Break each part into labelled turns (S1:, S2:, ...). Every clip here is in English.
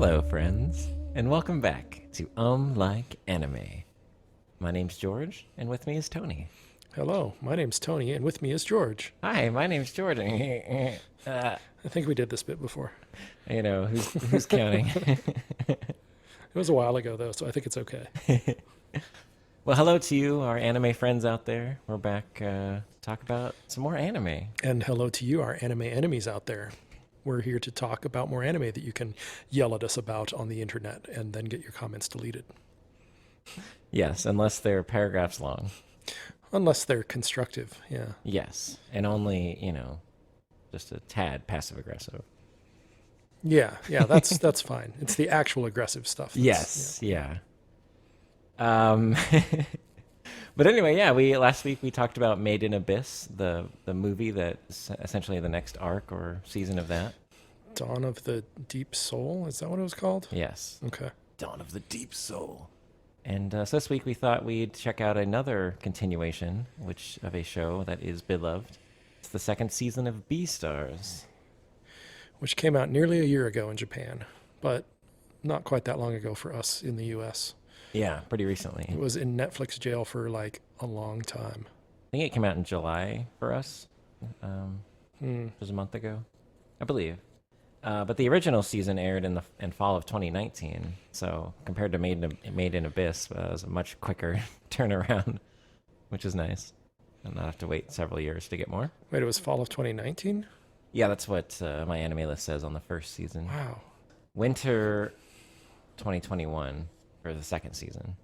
S1: Hello, friends, and welcome back to Like Anime. My name's George, and with me is Tony.
S2: Hello, my name's Tony, and with me is George.
S1: Hi, my name's George.
S2: I think we did this bit before.
S1: Who's counting?
S2: It was a while ago, though, so I think it's okay.
S1: Well, hello to you, our anime friends out there. We're back to talk about some more anime.
S2: And hello to you, our anime enemies out there. We're here to talk about more anime that you can yell at us about on the internet and then get your comments deleted.
S1: Yes, unless they're paragraphs long.
S2: Unless they're constructive, yeah.
S1: Yes, and only, just a tad passive-aggressive.
S2: Yeah, that's fine. It's the actual aggressive stuff.
S1: Yes, yeah. But anyway, yeah, last week we talked about Made in Abyss, the movie that's essentially the next arc or season of that.
S2: Dawn of the Deep Soul, is that what it was called?
S1: Yes.
S2: Okay.
S1: Dawn of the Deep Soul. And so this week we thought we'd check out another continuation, of a show that is beloved. It's the second season of Beastars.
S2: Which came out nearly a year ago in Japan, but not quite that long ago for us in the U.S.
S1: Yeah, pretty recently.
S2: It was in Netflix jail for like a long time.
S1: I think it came out in July for us. It was a month ago, I believe. But the original season aired in fall of 2019. So compared to Made in Abyss, it was a much quicker turnaround, which is nice. And not have to wait several years to get more.
S2: Wait, it was fall of 2019?
S1: Yeah, that's what my anime list says on the first season.
S2: Wow.
S1: Winter 2021 for the second season.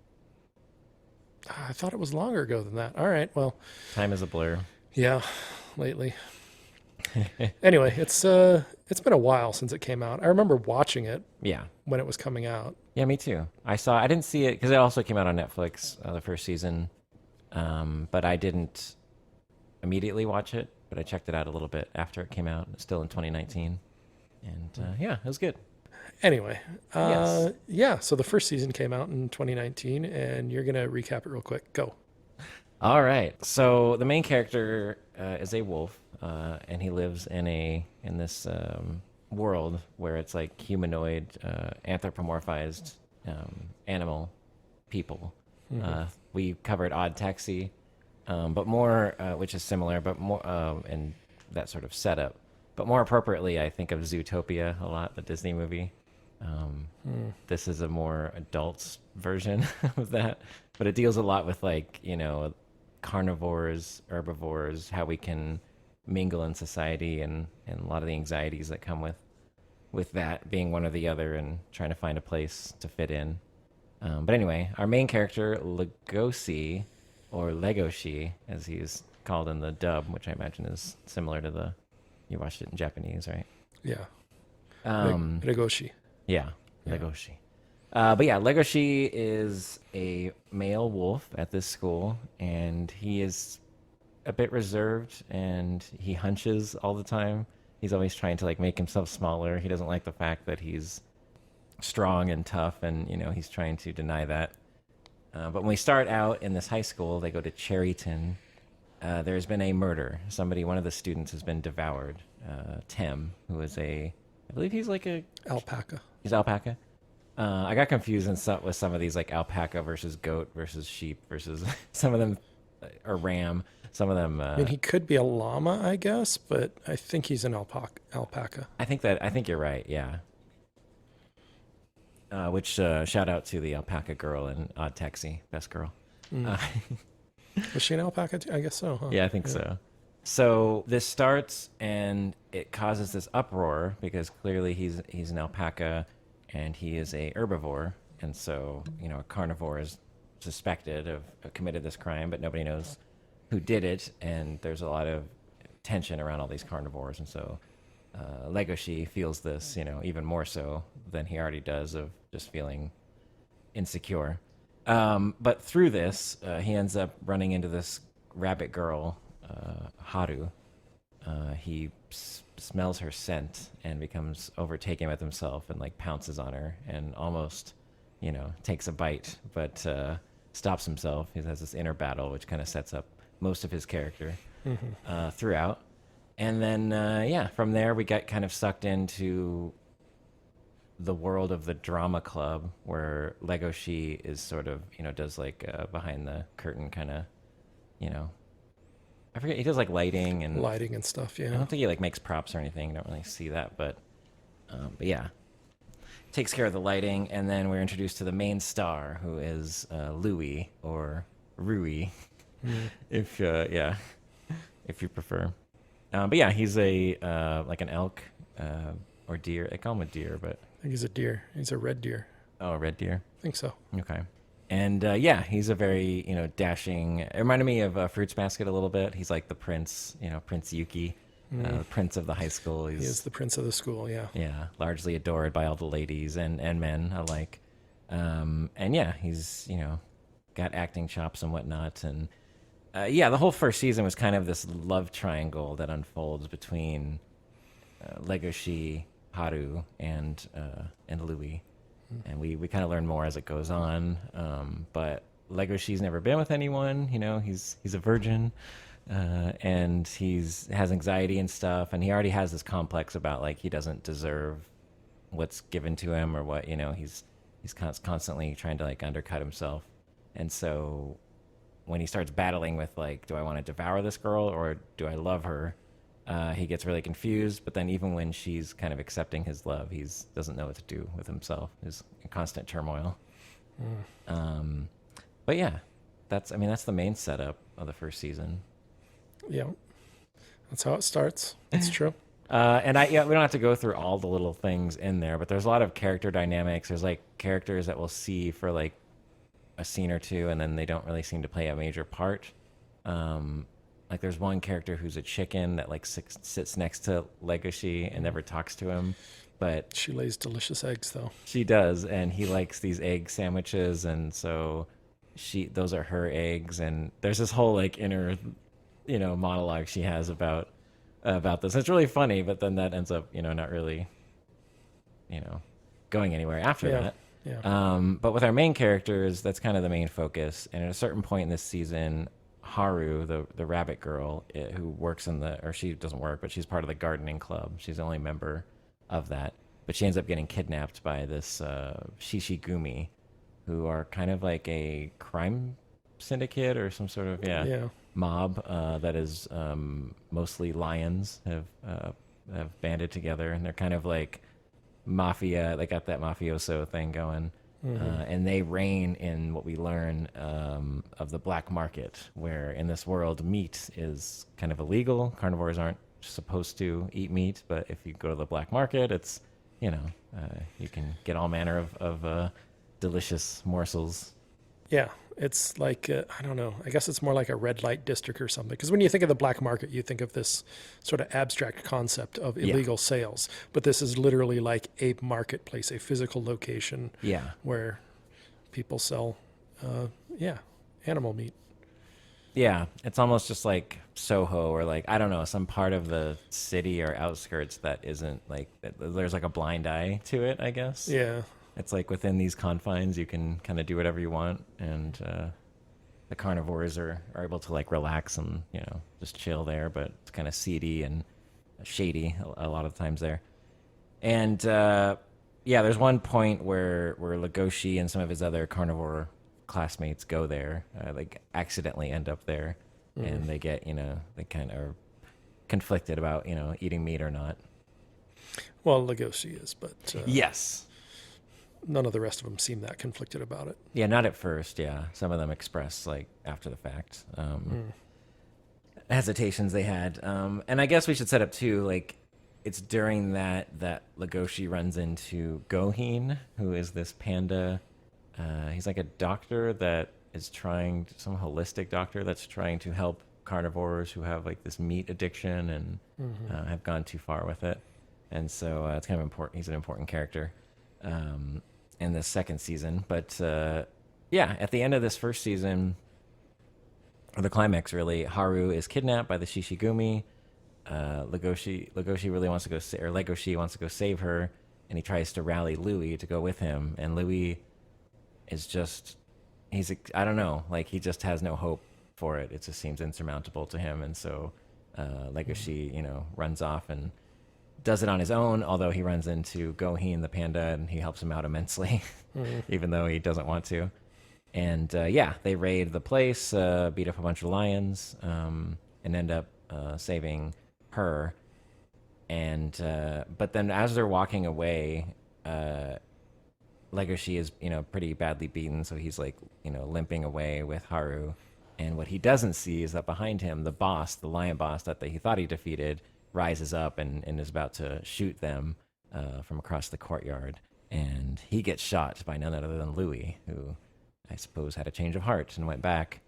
S2: I thought it was longer ago than that. All right, well.
S1: Time is a blur.
S2: Yeah, lately. Anyway, it's been a while since it came out. I remember watching it.
S1: Yeah.
S2: When it was coming out.
S1: Yeah, me too. I didn't see it because it also came out on Netflix, the first season. But I didn't immediately watch it, but I checked it out a little bit after it came out, still in 2019. And yeah, it was good.
S2: Anyway,
S1: Yes.
S2: yeah, so the first season came out in 2019, and you're going to recap it real quick. Go.
S1: All right. So the main character is a wolf, and he lives in this world where it's like humanoid, anthropomorphized animal people.
S2: Mm-hmm.
S1: We covered Odd Taxi, but more, which is similar, but more in that sort of setup. But more appropriately, I think of Zootopia a lot, the Disney movie. This is a more adult version of that, but it deals a lot with carnivores, herbivores, how we can mingle in society, and a lot of the anxieties that come with that being one or the other and trying to find a place to fit in. But anyway, our main character, Legoshi, or Legoshi, as he's called in the dub, which I imagine is similar to you watched it in Japanese, right?
S2: Yeah.
S1: Legoshi. Yeah, Legoshi. But yeah, Legoshi is a male wolf at this school, and he is a bit reserved, and he hunches all the time. He's always trying to make himself smaller. He doesn't like the fact that he's strong and tough, and he's trying to deny that. But when we start out in this high school, they go to Cherryton. There's been a murder. One of the students has been devoured. Tim, who is I believe he's like a
S2: Alpaca.
S1: He's alpaca. I got confused with some of these, like alpaca versus goat versus sheep versus some of them are ram. Some of them.
S2: I mean, he could be a llama, I guess, but I think he's an alpaca.
S1: I think you're right. Yeah. Which shout out to the alpaca girl in Odd Taxi, best girl.
S2: Was she an alpaca? I guess so. Huh?
S1: Yeah, I think so. So this starts and it causes this uproar because clearly he's an alpaca and he is a herbivore, and so a carnivore is suspected of committed this crime, but nobody knows who did it, and there's a lot of tension around all these carnivores, and so Legoshi feels this, even more so than he already does, of just feeling insecure. But through this, he ends up running into this rabbit girl, Haru. He smells her scent and becomes overtaken with himself and pounces on her and almost, takes a bite, but stops himself. He has this inner battle, which kind of sets up most of his character throughout. And then, from there we get kind of sucked into the world of the drama club where Legoshi is sort of, does like behind the curtain kind of, you know, I forget, he does like lighting and
S2: stuff.
S1: I
S2: Yeah.
S1: don't think he like makes props or anything. I don't really see that, but yeah, takes care of the lighting, and then we're introduced to the main star, who is Louis or Rui, if if you prefer. But yeah, he's a like an elk or deer. I call him a deer, but
S2: I think he's a deer. He's a red deer.
S1: oh, a red deer.
S2: I think so.
S1: Okay. And yeah, he's a very dashing. It reminded me of Fruits Basket a little bit. He's like the prince, Prince Yuki, prince of the high school.
S2: He is the prince of the school. Yeah.
S1: Yeah, largely adored by all the ladies and men alike. And yeah, he's got acting chops and whatnot. And yeah, the whole first season was kind of this love triangle that unfolds between Legoshi, Haru, and Louis. And we kind of learn more as it goes on. But Legoshi's never been with anyone. He's a virgin. And has anxiety and stuff, and he already has this complex about like he doesn't deserve what's given to him or what he's constantly trying to like undercut himself. And so when he starts battling with like, do I want to devour this girl or do I love her, he gets really confused. But then even when she's kind of accepting his love, he doesn't know what to do with himself. He's in constant turmoil. But yeah, that's the main setup of the first season.
S2: Yeah. That's how it starts. That's true.
S1: And we don't have to go through all the little things in there, but there's a lot of character dynamics. There's like characters that we'll see for like a scene or two, and then they don't really seem to play a major part. Like there's one character who's a chicken that like sits next to Legoshi and never talks to him, but
S2: She lays delicious eggs, though.
S1: she does, and he likes these egg sandwiches, and so those are her eggs, and there's this whole like inner monologue she has about this. It's really funny, but then that ends up not really going anywhere after that.
S2: Yeah.
S1: But with our main characters, that's kind of the main focus. And at a certain point in this season, Haru, the rabbit girl, who works or she doesn't work, but she's part of the gardening club. She's the only member of that. But she ends up getting kidnapped by this Shishigumi, who are kind of like a crime syndicate or some sort of mob that is mostly lions have banded together, and they're kind of like mafia. They got that mafioso thing going. And they reign in what we learn of the black market, where in this world meat is kind of illegal. Carnivores aren't supposed to eat meat, but if you go to the black market, it's you can get all manner of delicious morsels.
S2: Yeah. It's like, I don't know, I guess it's more like a red light district or something. Because when you think of the black market, you think of this sort of abstract concept of illegal sales. But this is literally like a marketplace, a physical location where people sell, animal meat.
S1: Yeah, it's almost just like Soho or like, I don't know, some part of the city or outskirts that isn't like, there's like a blind eye to it, I guess.
S2: Yeah.
S1: It's like within these confines, you can kind of do whatever you want, and the carnivores are able to like relax and just chill there. But it's kind of seedy and shady a lot of times there. And there's one point where Legoshi and some of his other carnivore classmates go there, like accidentally end up there, and they get they kind of are conflicted about eating meat or not.
S2: Well, Legoshi is, but
S1: yes.
S2: None of the rest of them seem that conflicted about it.
S1: Yeah, not at first. Yeah, some of them express like after the fact hesitations they had. And I guess we should set up too. Like, it's during that Legoshi runs into Gohin, who is this panda. He's like a doctor that is some holistic doctor that's trying to help carnivores who have like this meat addiction and have gone too far with it. And so it's kind of important. He's an important character. In the second season, but at the end of this first season, or the climax really, Haru is kidnapped by the Shishigumi. Legoshi really wants to go, or Legoshi wants to go save her, and he tries to rally Louis to go with him, and Louis is I don't know, like he just has no hope for it. It just seems insurmountable to him, and so Legoshi, runs off and does it on his own, although he runs into Goheen the panda and he helps him out immensely, even though he doesn't want to. And they raid the place, beat up a bunch of lions, and end up saving her. And but then as they're walking away, Legoshi is pretty badly beaten, so he's like limping away with Haru. And what he doesn't see is that behind him, the boss, the lion boss that he thought he defeated, rises up and is about to shoot them from across the courtyard. And he gets shot by none other than Louis, who I suppose had a change of heart and went back.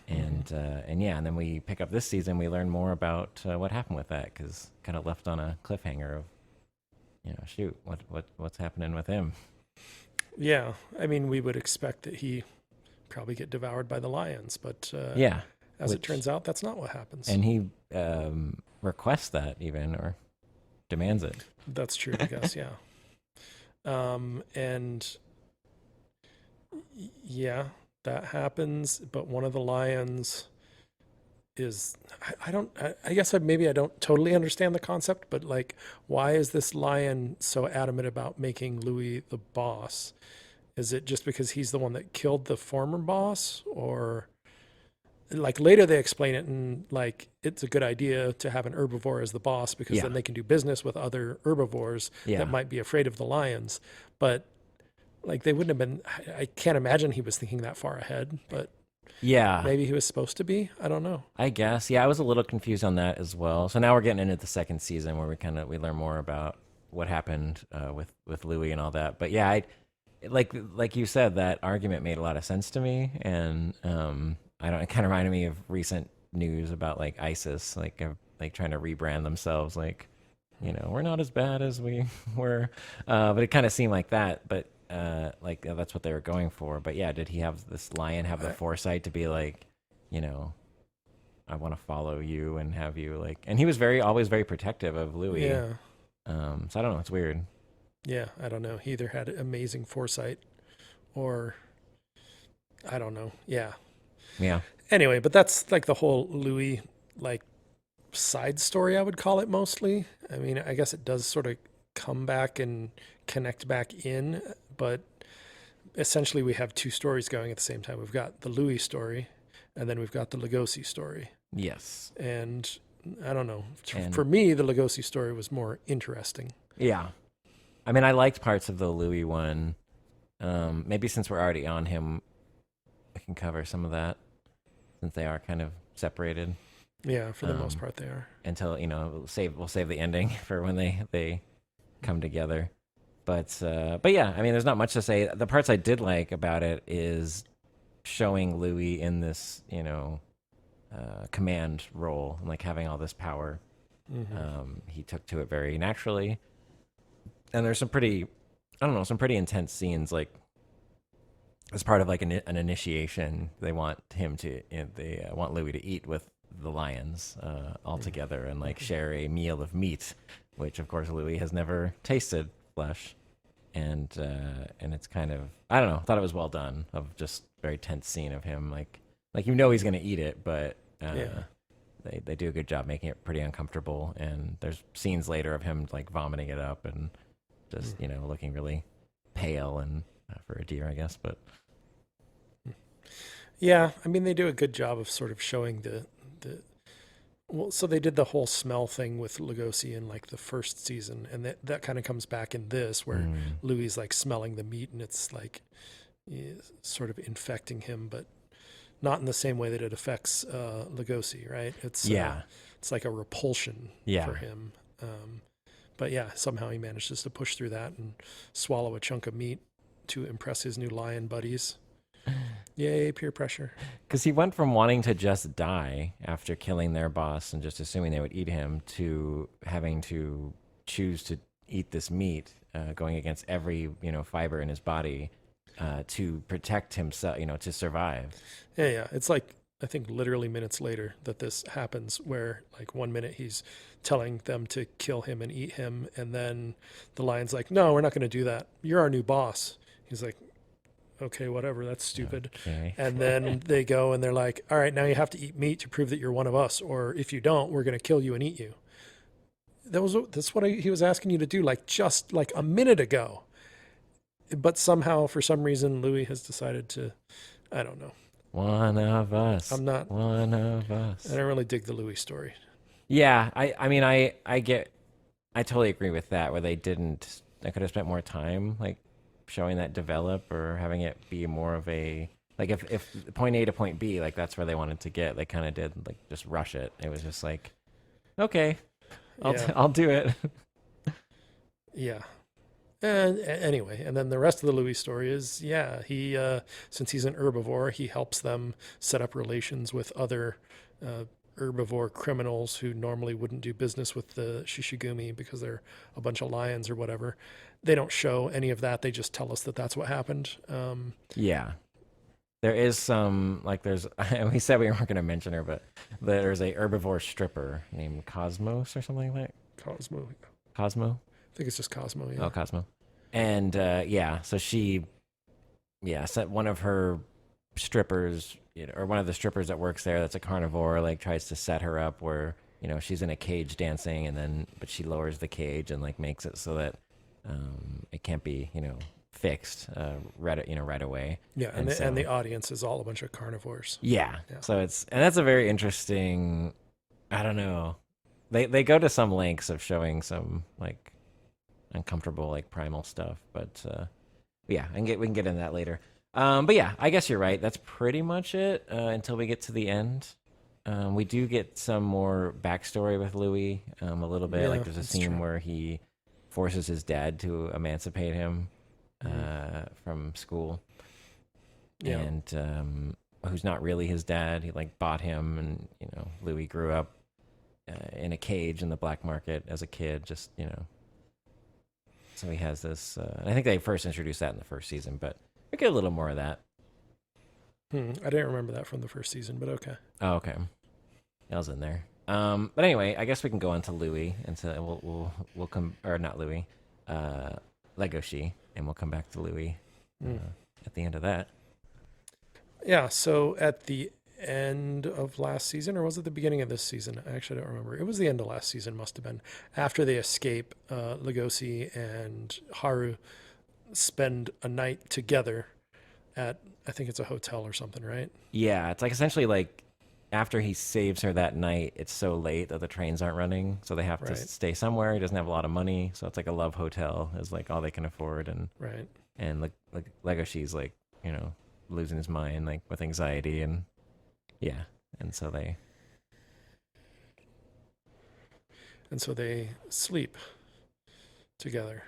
S1: And then we pick up this season. We learn more about what happened with that, because kind of left on a cliffhanger of, shoot, what's happening with him?
S2: Yeah, I mean, we would expect that he probably get devoured by the lions, but as it turns out, that's not what happens.
S1: And he requests that even, or demands it.
S2: That's true, I guess. Yeah. That happens, but one of the lions is, I guess maybe I don't totally understand the concept, but like, why is this lion so adamant about making Louis the boss? Is it just because he's the one that killed the former boss? Or like later they explain it and like, it's a good idea to have an herbivore as the boss, because then they can do business with other herbivores that might be afraid of the lions. But like, they wouldn't have been, I can't imagine he was thinking that far ahead, but maybe he was supposed to be. I don't know.
S1: I guess. Yeah, I was a little confused on that as well. So now we're getting into the second season where we learn more about what happened with Louis and all that. But yeah, like you said, that argument made a lot of sense to me, and it kind of reminded me of recent news about like ISIS, like trying to rebrand themselves, like we're not as bad as we were, but it kind of seemed like that. But that's what they were going for. But yeah, did this lion have the foresight to be like, I want to follow you and have you like, and he was always very protective of Louis.
S2: Yeah.
S1: So I don't know. It's weird.
S2: Yeah. I don't know. He either had amazing foresight or I don't know. Yeah.
S1: Yeah.
S2: Anyway, but that's like the whole Louis, like side story, I would call it mostly. I mean, I guess it does sort of come back and connect back in, but essentially we have two stories going at the same time. We've got the Louis story, and then we've got the Lugosi story.
S1: Yes.
S2: And I don't know. For me, the Lugosi story was more interesting.
S1: Yeah. I mean, I liked parts of the Louis one. Maybe since we're already on him, we can cover some of that, since they are kind of separated.
S2: Yeah, for the most part they are.
S1: Until, we'll save the ending for when they come together. But yeah, I mean, there's not much to say. The parts I did like about it is showing Louis in this, command role, and like having all this power. He took to it very naturally. And there's some pretty intense scenes, like as part of like an initiation. They want want Louis to eat with the lions all together and like share a meal of meat, which of course Louis has never tasted flesh, and it's kind of, I don't know, thought it was well done, of just very tense scene of him like he's gonna eat it, but they do a good job making it pretty uncomfortable. And there's scenes later of him like vomiting it up and just looking really pale, and for a deer, I guess. But
S2: yeah, I mean, they do a good job of sort of showing so they did the whole smell thing with Lugosi in like the first season, and that kind of comes back in this, where Louis is like smelling the meat, and it's like sort of infecting him, but not in the same way that it affects Lugosi, right? It's like a repulsion for him. But yeah, somehow he manages to push through that and swallow a chunk of meat to impress his new lion buddies. Yay, peer pressure.
S1: Because he went from wanting to just die after killing their boss and just assuming they would eat him, to having to choose to eat this meat, going against every fiber in his body, to protect himself, to survive.
S2: Yeah. It's like, I think literally minutes later that this happens, where like 1 minute he's telling them to kill him and eat him, and then the lion's like, no, we're not going to do that. You're our new boss. He's like, okay, whatever, that's stupid. Okay. And then they go and they're like, all right, now you have to eat meat to prove that you're one of us, or if you don't, we're going to kill you and eat you. that's what he was asking you to do, like just like a minute ago. But somehow, for some reason, Louis has decided to, I don't know.
S1: One of us.
S2: I'm not.
S1: One of us.
S2: I don't really dig the Louis story.
S1: Yeah, I mean, I totally agree with that. Where they could have spent more time like showing that develop or having it be more of a like if point A to point B, like that's where they wanted to get. They kind of did like just rush it. It was just like, okay, I'll do it.
S2: Yeah. And anyway, and then the rest of the Louis story is, he since he's an herbivore, he helps them set up relations with other herbivore criminals who normally wouldn't do business with the Shishigumi because they're a bunch of lions or whatever. They don't show any of that. They just tell us that that's what happened.
S1: Yeah. There is some, like there's, we said we weren't going to mention her, but there's a herbivore stripper named Cosmos or something like that.
S2: Cosmo.
S1: Cosmo?
S2: I think it's just Cosmo, yeah.
S1: Oh, Cosmo. And so she, sent one of her strippers, or one of the strippers that works there that's a carnivore, like tries to set her up where, she's in a cage dancing but she lowers the cage and like makes it so that it can't be, fixed right away.
S2: Yeah, and the audience is all a bunch of carnivores.
S1: Yeah. So that's a very interesting, I don't know. They go to some lengths of showing some like uncomfortable like primal stuff, but we can get into that later. But yeah, I guess you're right. That's pretty much it until we get to the end. We do get some more backstory with Louis a little bit. Like there's a scene where he forces his dad to emancipate him from school, and who's not really his dad. He like bought him, and Louis grew up in a cage in the black market as a kid. Just so he has this. I think they first introduced that in the first season, but we get a little more of that.
S2: I didn't remember that from the first season, but okay.
S1: Oh, okay. That was in there. But anyway, I guess we can go on to Louis, and so we'll come, or not Louis, Legoshi, and we'll come back to Louis at the end of that.
S2: Yeah. So at the end of last season, or was it the beginning of this season? I actually don't remember. It was the end of last season, must have been. After they escape, Legoshi and Haru spend a night together at, I think it's a hotel or something, right?
S1: Yeah, it's like essentially like after he saves her that night, it's so late that the trains aren't running, so they have to stay somewhere. He doesn't have a lot of money, so it's like a love hotel is like all they can afford, and like Legoshi's like losing his mind like with anxiety and and so they
S2: sleep together.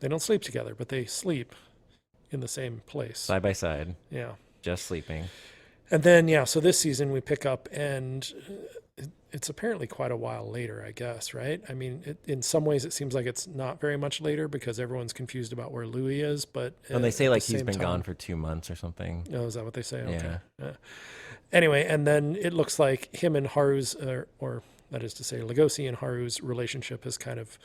S2: They don't sleep together, but they sleep in the same place.
S1: Side by side.
S2: Yeah.
S1: Just sleeping.
S2: And then, so this season we pick up, and it's apparently quite a while later, I guess, right? I mean, in some ways it seems like it's not very much later because everyone's confused about where Louis is, but...
S1: And they say like he's been gone for 2 months or something.
S2: Oh, is that what they say?
S1: Yeah.
S2: Okay. Anyway, and then it looks like him and Haru's, or that is to say, Legoshi and Haru's relationship has kind of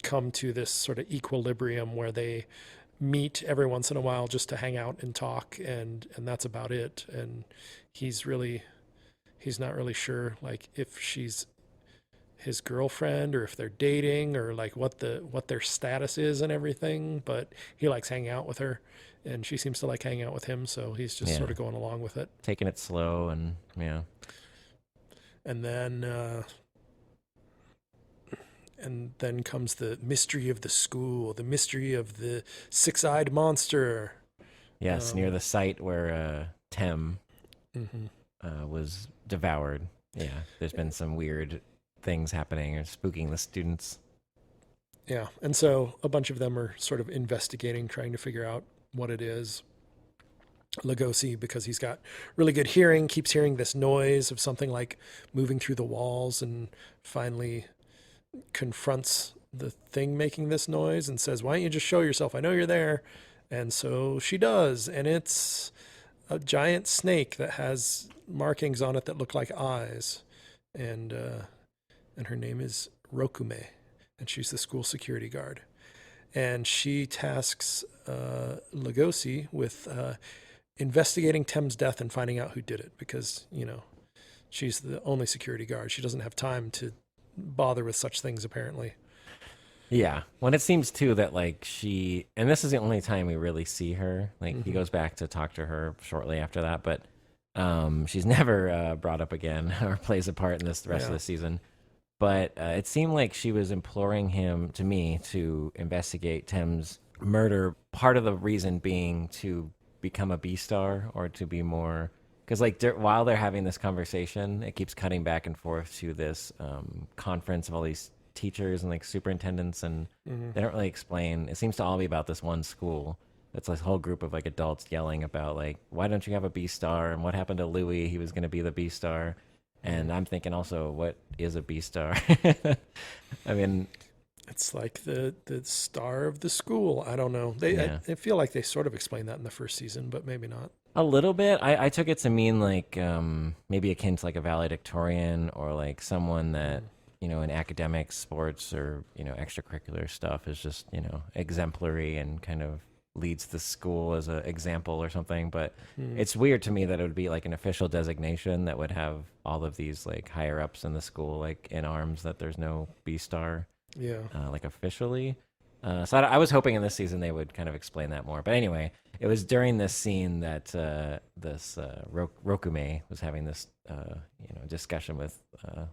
S2: come to this sort of equilibrium where they meet every once in a while just to hang out and talk, and that's about it. And he's not really sure like if she's his girlfriend or if they're dating or like what their status is and everything, but he likes hanging out with her and she seems to like hanging out with him, so he's just sort of going along with it,
S1: taking it slow. And
S2: and then comes the mystery of the school, the mystery of the six-eyed monster.
S1: Yes, near the site where Tem was devoured. Yeah, there's been some weird things happening or spooking the students.
S2: Yeah, and so a bunch of them are sort of investigating, trying to figure out what it is. Legoshi, because he's got really good hearing, keeps hearing this noise of something like moving through the walls, and finally confronts the thing making this noise and says, "Why don't you just show yourself? I know you're there." And so she does, and it's a giant snake that has markings on it that look like eyes, and her name is Rokume, and she's the school security guard. And she tasks Legoshi with investigating Tem's death and finding out who did it, because she's the only security guard. She doesn't have time to bother with such things apparently.
S1: Yeah. When it seems too that like and this is the only time we really see her. Like he goes back to talk to her shortly after that, but she's never brought up again or plays a part in this the rest of the season. But it seemed like she was imploring him, to me, to investigate Tim's murder. Part of the reason being to become a Beastar or to be more. Because like while they're having this conversation, it keeps cutting back and forth to this conference of all these teachers and like superintendents, and they don't really explain. It seems to all be about this one school. It's this whole group of like adults yelling about like, why don't you have a Beastar? And what happened to Louis? He was going to be the Beastar. And I'm thinking also, what is a Beastar? I mean,
S2: it's like the star of the school. I don't know. I feel like they sort of explained that in the first season, but maybe not.
S1: A little bit. I took it to mean like maybe akin to like a valedictorian or like someone that, you know, in academics, sports, or, you know, extracurricular stuff is just, you know, exemplary and kind of leads the school as an example or something. But it's weird to me that it would be like an official designation that would have all of these like higher ups in the school like in arms, that there's no B-star like officially. So I was hoping in this season they would kind of explain that more. But anyway, it was during this scene that this Rokume was having this you know, discussion with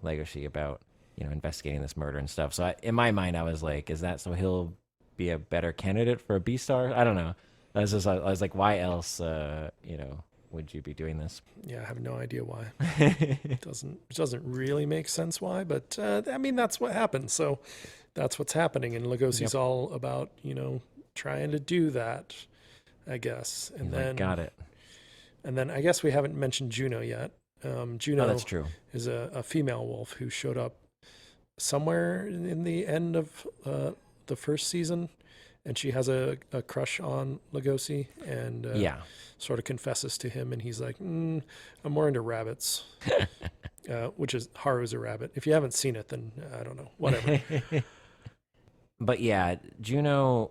S1: Legoshi about, you know, investigating this murder and stuff. So in my mind, I was like, is that so he'll be a better candidate for a B-star? I don't know. I was like, why else, you know, would you be doing this?
S2: Yeah, I have no idea why. It doesn't really make sense why, but I mean, that's what happens. So that's what's happening. And Lugosi's all about, you know, trying to do that, I guess. And then
S1: like, got it.
S2: And then I guess we haven't mentioned Juno yet. Juno
S1: that's true.
S2: Is a female wolf who showed up somewhere in the end of the first season, and she has a crush on Lugosi, and sort of confesses to him, and he's like, I'm more into rabbits, which is Haru's a rabbit. If you haven't seen it, then I don't know, whatever.
S1: But yeah, Juno,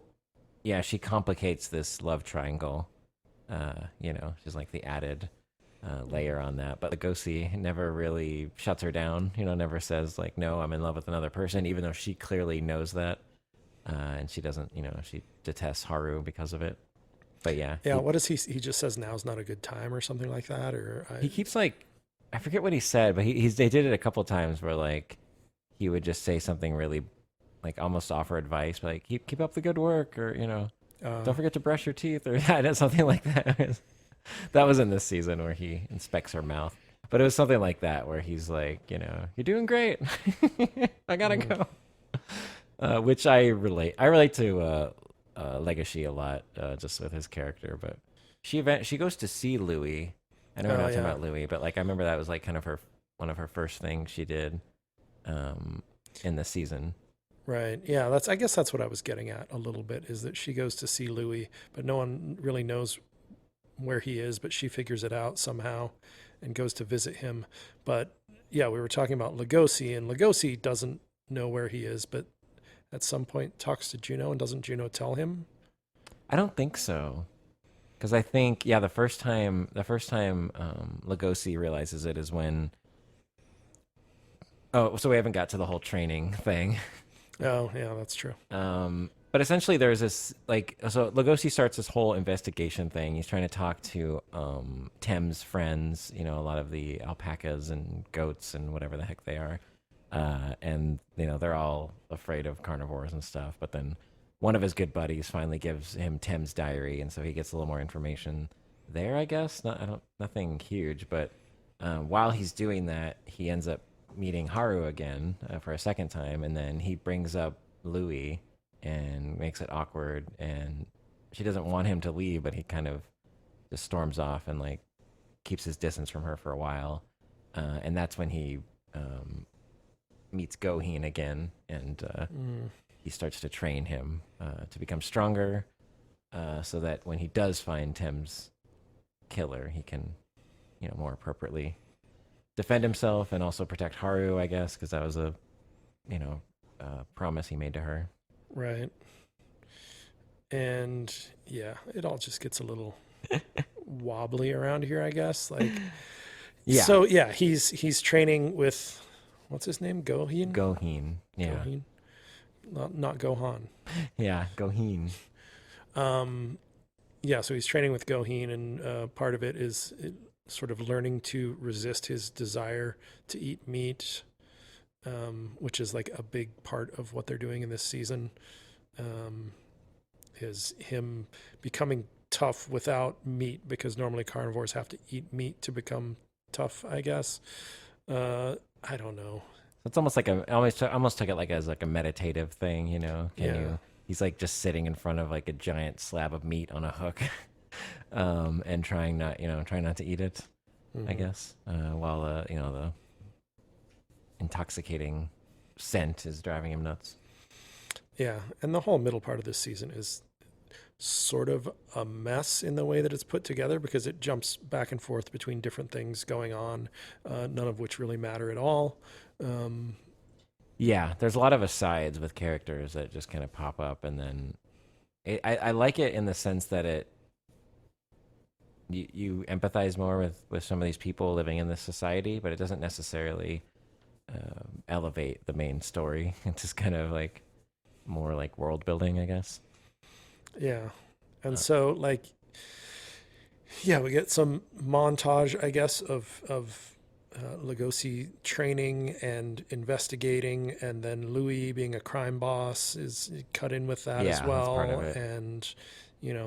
S1: she complicates this love triangle. You know, she's like the added layer on that. But Lugosi never really shuts her down, you know, never says like, no, I'm in love with another person, even though she clearly knows that. And she doesn't, you know, she detests Haru because of it. But yeah.
S2: What does he just says now's not a good time or something like that? Or
S1: he keeps like, I forget what he said, but they did it a couple times where like he would just say something really like almost offer advice, but like keep up the good work, or, you know, don't forget to brush your teeth, or something like that. That was in this season where he inspects her mouth. But it was something like that where he's like, you know, you're doing great. I gotta go. Which I relate to Legacy a lot, just with his character. But she goes to see Louis. I know we're not talking about Louis, but like I remember that was like kind of one of her first things she did in the season.
S2: Right. Yeah, I guess that's what I was getting at a little bit, is that she goes to see Louis, but no one really knows where he is, but she figures it out somehow and goes to visit him. But yeah, we were talking about Lugosi, and Lugosi doesn't know where he is, but at some point talks to Juno, and doesn't Juno tell him?
S1: I don't think so. Because I think, the first time Lugosi realizes it is when... Oh, so we haven't got to the whole training thing.
S2: Oh, yeah, that's true.
S1: But essentially there's this, like, so Lugosi starts this whole investigation thing. He's trying to talk to Tem's friends, you know, a lot of the alpacas and goats and whatever the heck they are. And, you know, they're all afraid of carnivores and stuff. But then one of his good buddies finally gives him Tem's diary, and so he gets a little more information there, I guess. Nothing huge, but while he's doing that, he ends up meeting Haru again for a second time, and then he brings up Louis and makes it awkward, and she doesn't want him to leave, but he kind of just storms off and like keeps his distance from her for a while, and that's when he meets Goheen again, and he starts to train him to become stronger, so that when he does find Tem's killer, he can, you know, more appropriately defend himself and also protect Haru, I guess, because that was a, you know, promise he made to her.
S2: Right. And yeah, it all just gets a little wobbly around here, I guess. Like, so yeah, he's training with What's his name? Goheen?
S1: Goheen. Yeah.
S2: Goheen? Not Gohan.
S1: Yeah, Goheen.
S2: Yeah, so he's training with Goheen, and part of it is sort of learning to resist his desire to eat meat, which is like a big part of what they're doing in this season. Is him becoming tough without meat, because normally carnivores have to eat meat to become tough, I guess. I don't know.
S1: It's almost like I almost took it like as like a meditative thing, you know. He's like just sitting in front of like a giant slab of meat on a hook, and trying not to eat it, I guess, while the intoxicating scent is driving him nuts.
S2: Yeah, and the whole middle part of this season is sort of a mess in the way that it's put together, because it jumps back and forth between different things going on, none of which really matter at all.
S1: Yeah, there's a lot of asides with characters that just kind of pop up, and then I like it in the sense that you empathize more with some of these people living in this society, but it doesn't necessarily elevate the main story. It's just kind of like more like world building, I guess.
S2: Yeah. And so like, yeah, we get some montage, I guess, of Lugosi training and investigating, and then Louis being a crime boss is cut in with that as well.
S1: That's part of it.
S2: And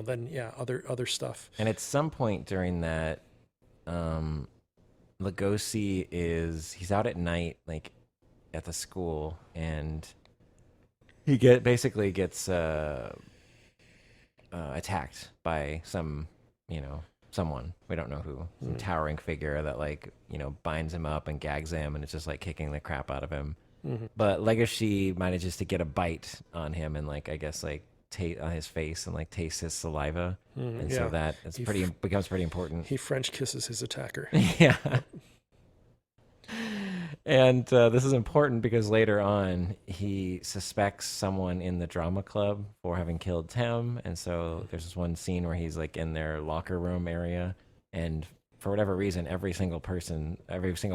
S2: then other stuff.
S1: And at some point during that, Lugosi he's out at night, like at the school, and he basically gets attacked by someone, we don't know who, some towering figure that binds him up and gags him, and it's just like kicking the crap out of him. But Legoshi manages to get a bite on him, and I guess on his face, and taste his saliva, and so that becomes pretty important.
S2: He French kisses his attacker.
S1: Yeah. And this is important because later on he suspects someone in the drama club for having killed Tim, and so there's this one scene where he's in their locker room area, and for whatever reason, every single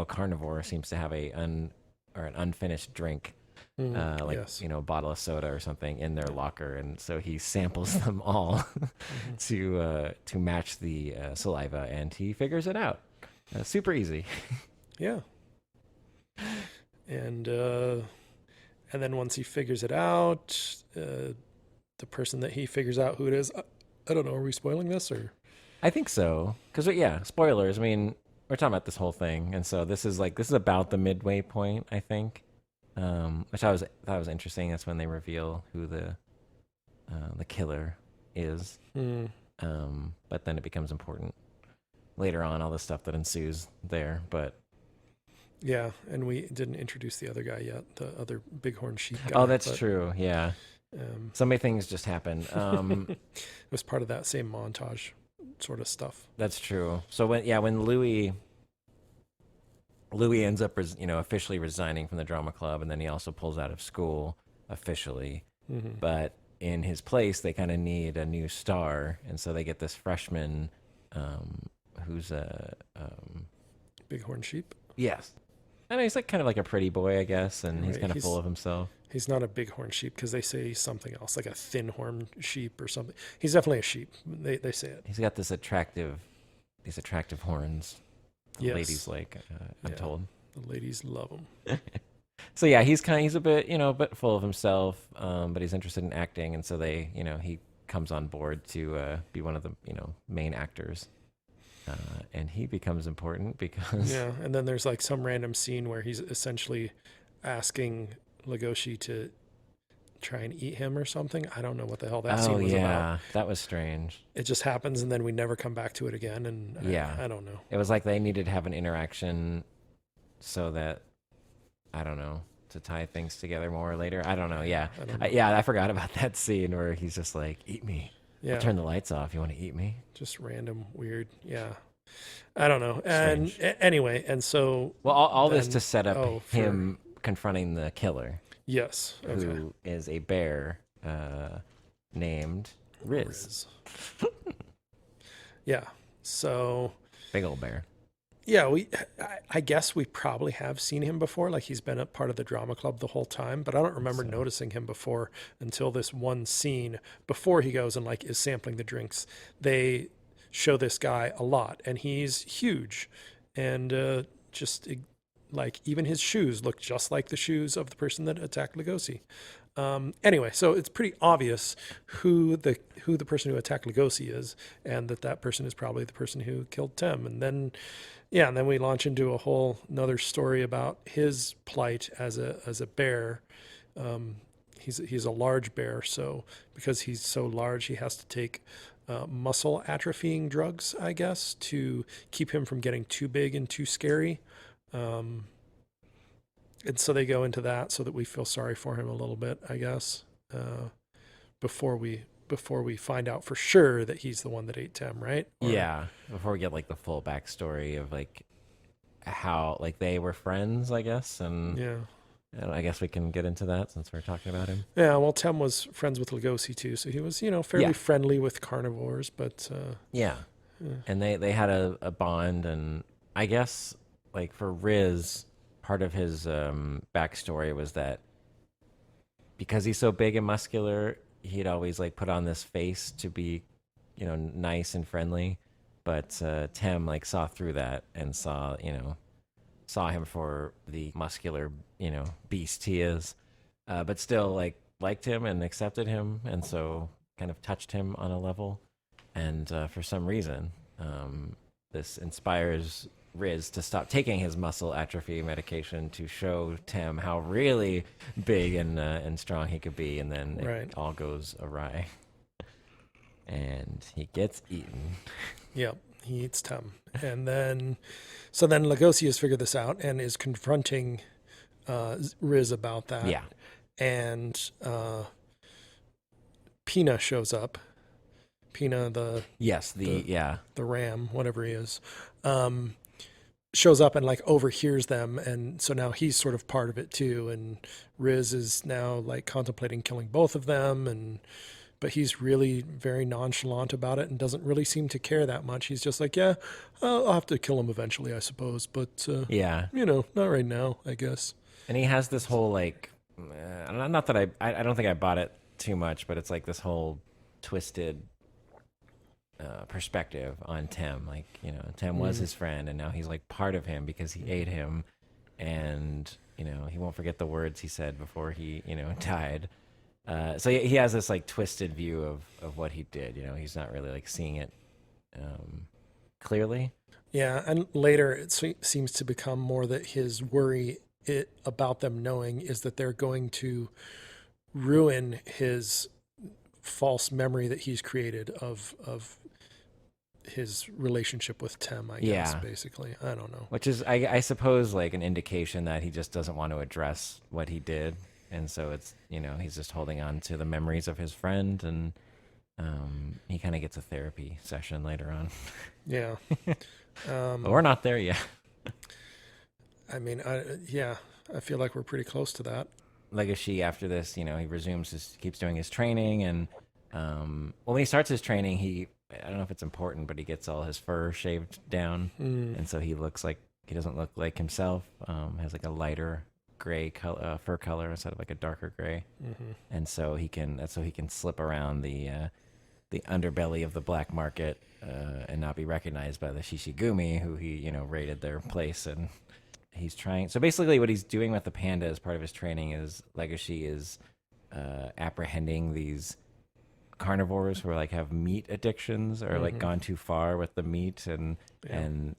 S1: carnivore seems to have an unfinished drink,
S2: Yes.
S1: a bottle of soda or something in their locker, and so he samples them all to match the saliva, and he figures it out. Super easy.
S2: Yeah. And then once he figures it out, the person that he figures out who it is, I don't know, are we spoiling this or?
S1: I think so, because spoilers. I mean, we're talking about this whole thing, and so this is about the midway point, I think, which I thought was interesting. That's when they reveal who the killer is. But then it becomes important later on, all the stuff that ensues there, but.
S2: Yeah, and we didn't introduce the other guy yet, the other bighorn sheep guy.
S1: Oh, that's true. Yeah. So many things just happen.
S2: It was part of that same montage sort of stuff.
S1: That's true. So when Louis ends up, officially resigning from the drama club, and then he also pulls out of school officially. But in his place, they kind of need a new star, and so they get this freshman who's a
S2: bighorn sheep.
S1: Yes. I know he's kind of like a pretty boy, I guess, and he's kind of full of himself.
S2: He's not a bighorn sheep because they say he's something else, like a thin horn sheep or something. He's definitely a sheep. They say it.
S1: He's got these attractive horns. The ladies I'm told.
S2: The ladies love him.
S1: So yeah, he's a bit, a bit full of himself, but he's interested in acting, and so he comes on board to be one of the, main actors. And he becomes important because
S2: and then there's some random scene where he's essentially asking Lugosi to try and eat him or something. I don't know what the hell that scene was about.
S1: That was strange.
S2: It just happens, and then we never come back to it again, and I don't know.
S1: It was like they needed to have an interaction so that, I don't know, to tie things together more later. I don't know. Yeah. I forgot about that scene where he's just like, eat me. Yeah. I'll turn the lights off. You want to eat me?
S2: Just random, weird. Yeah. I don't know. And anyway, and so.
S1: Well, all this to set up him confronting the killer.
S2: Yes. Okay.
S1: Who is a bear named Riz.
S2: Yeah. So.
S1: Big old bear.
S2: Yeah, I guess we probably have seen him before. Like he's been a part of the drama club the whole time, but I don't remember
S1: So
S2: noticing him before until this one scene before he goes and like is sampling the drinks. They show this guy a lot, and he's huge, and just like even his shoes look just like the shoes of the person that attacked Lugosi. Anyway, so it's pretty obvious who the person who attacked Lugosi is, and that person is probably the person who killed Tem. And then, yeah, and then we launch into a whole another story about his plight as a bear. He's a large bear, so because he's so large, he has to take muscle atrophying drugs, I guess, to keep him from getting too big and too scary. Um, and so they go into that so that we feel sorry for him a little bit, I guess, before we find out for sure that he's the one that ate Tem, right?
S1: yeah, before we get like the full backstory of like how like they were friends, I guess,
S2: Yeah.
S1: and I guess we can get into that since we're talking about him.
S2: Yeah, well, Tem was friends with Lugosi too, so he was, fairly
S1: Yeah.
S2: friendly with carnivores, but
S1: Yeah, and they had a bond, and I guess like for Riz, part of his backstory was that because he's so big and muscular, he'd always like put on this face to be, nice and friendly. But Tem like saw through that and saw him for the muscular, beast he is, but still like liked him and accepted him, and so kind of touched him on a level. And for some reason, this inspires Riz to stop taking his muscle atrophy medication to show Tem how really big and strong he could be, and then
S2: Right.
S1: it all goes awry, and he gets eaten.
S2: yeah, he eats Tem. And then, so then Lugosi has figured this out and is confronting Riz about that.
S1: Yeah,
S2: And Pina shows up. Pina,
S1: yes,
S2: the ram, whatever he is, shows up and like overhears them, and so now he's sort of part of it too. And Riz is now like contemplating killing both of them, but he's really very nonchalant about it and doesn't really seem to care that much. He's just like, yeah, I'll have to kill him eventually, I suppose, but
S1: yeah.
S2: not right now, I guess.
S1: And he has this whole like, not that I don't think I bought it too much, but it's like this whole twisted perspective on Tem. Like, Tem was his friend, and now he's like part of him because he ate him, and he won't forget the words he said before he died. So he has this like twisted view of what he did. He's not really like seeing it clearly.
S2: Yeah, and later it seems to become more that his worry about them knowing is that they're going to ruin his false memory that he's created of his relationship with Tem, I guess, basically. I don't know.
S1: Which is, I suppose, like an indication that he just doesn't want to address what he did. And so it's, he's just holding on to the memories of his friend, and he kind of gets a therapy session later on.
S2: Yeah.
S1: But we're not there yet.
S2: I mean, I feel like we're pretty close to that.
S1: Legacy after this, he keeps doing his training, and when he starts his training, I don't know if it's important, but he gets all his fur shaved down, and so he doesn't look like himself. Has like a lighter gray color, fur color instead of like a darker gray, and so that's so he can slip around the underbelly of the black market and not be recognized by the Shishigumi, who he raided their place. And he's trying. So basically, what he's doing with the panda as part of his training is Legacy is apprehending these carnivores who are like have meat addictions or like gone too far with the meat, and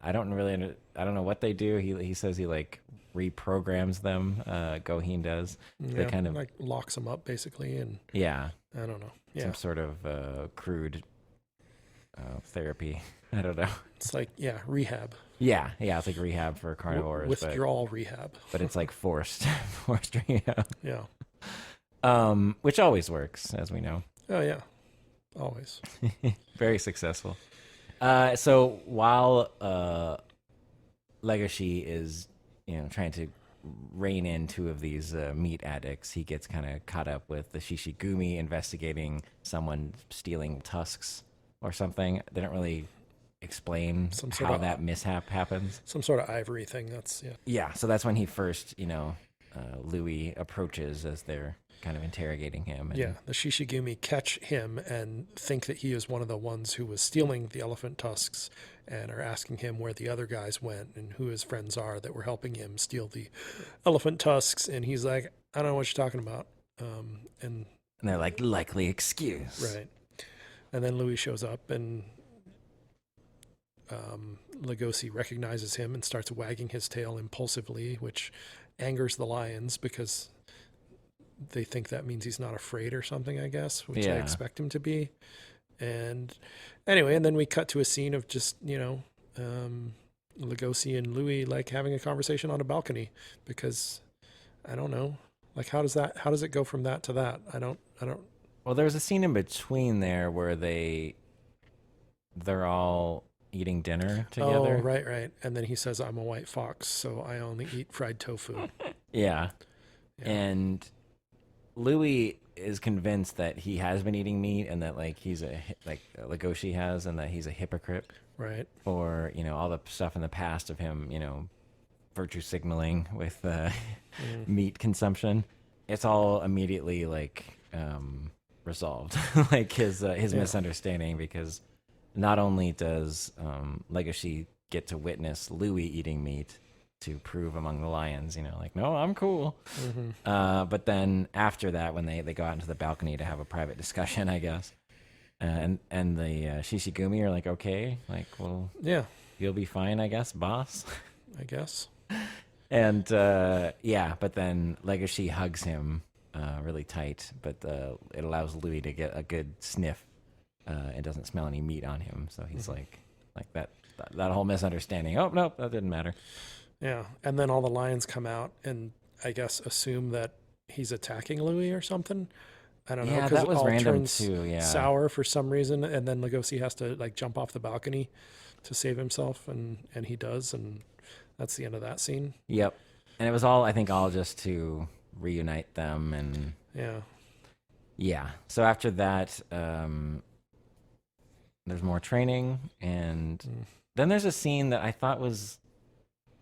S1: I don't know what they do. He says he like reprograms them. Goheen does. They kind of
S2: like locks them up basically, and
S1: I
S2: don't know. Yeah,
S1: some sort of crude therapy. I don't know.
S2: It's like rehab.
S1: Yeah, it's like rehab for carnivores.
S2: Withdrawal rehab.
S1: But it's like forced rehab.
S2: Yeah.
S1: Which always works, as we know.
S2: Oh yeah, always.
S1: Very successful. So while Legacy is, trying to rein in two of these meat addicts, he gets kind of caught up with the Shishigumi investigating someone stealing tusks or something. They don't really explain
S2: Some sort
S1: how
S2: of
S1: that mishap happens.
S2: some sort of ivory thing. That's yeah.
S1: Yeah, so that's when he first, Louis approaches as they're kind of interrogating him. And,
S2: Yeah, the Shishigumi catch him and think that he is one of the ones who was stealing the elephant tusks and are asking him where the other guys went and who his friends are that were helping him steal the elephant tusks. And he's like, I don't know what you're talking about. And
S1: they're like, likely excuse.
S2: right. And then Louis shows up and Lugosi recognizes him and starts wagging his tail impulsively, which angers the lions because they think that means he's not afraid or something, I guess, which I expect him to be. And anyway, and then we cut to a scene of just, Lugosi and Louis like having a conversation on a balcony because I don't know, like how does it go from that to that? I don't.
S1: Well, there's a scene in between there where they're all eating dinner together.
S2: Oh, right. And then he says, I'm a white fox, so I only eat fried tofu.
S1: Yeah. And Louis is convinced that he has been eating meat and that like he's Legoshi has, and that he's a hypocrite.
S2: Right.
S1: For, all the stuff in the past of him, virtue signaling with meat consumption. It's all immediately like resolved, like his misunderstanding, because not only does Legoshi get to witness Louis eating meat to prove among the lions, like, no, I'm cool.
S2: Mm-hmm.
S1: But then after that, when they go out into the balcony to have a private discussion, I guess, and the Shishigumi are like, okay, like, well,
S2: yeah,
S1: you'll be fine, I guess, boss.
S2: I guess.
S1: And but then Legoshi hugs him really tight, but it allows Louis to get a good sniff. It doesn't smell any meat on him, so he's like that whole misunderstanding. Oh, nope, that didn't matter.
S2: Yeah, and then all the lions come out and I guess assume that he's attacking Louis or something. I don't know,
S1: Yeah,
S2: because
S1: that
S2: it
S1: was
S2: all
S1: random
S2: turns
S1: too. Yeah,
S2: sour for some reason, and then Lugosi has to like jump off the balcony to save himself, and he does, and that's the end of that scene.
S1: Yep, and it was all, I think, all just to reunite them, and yeah. So after that, there's more training, and then there's a scene that I thought was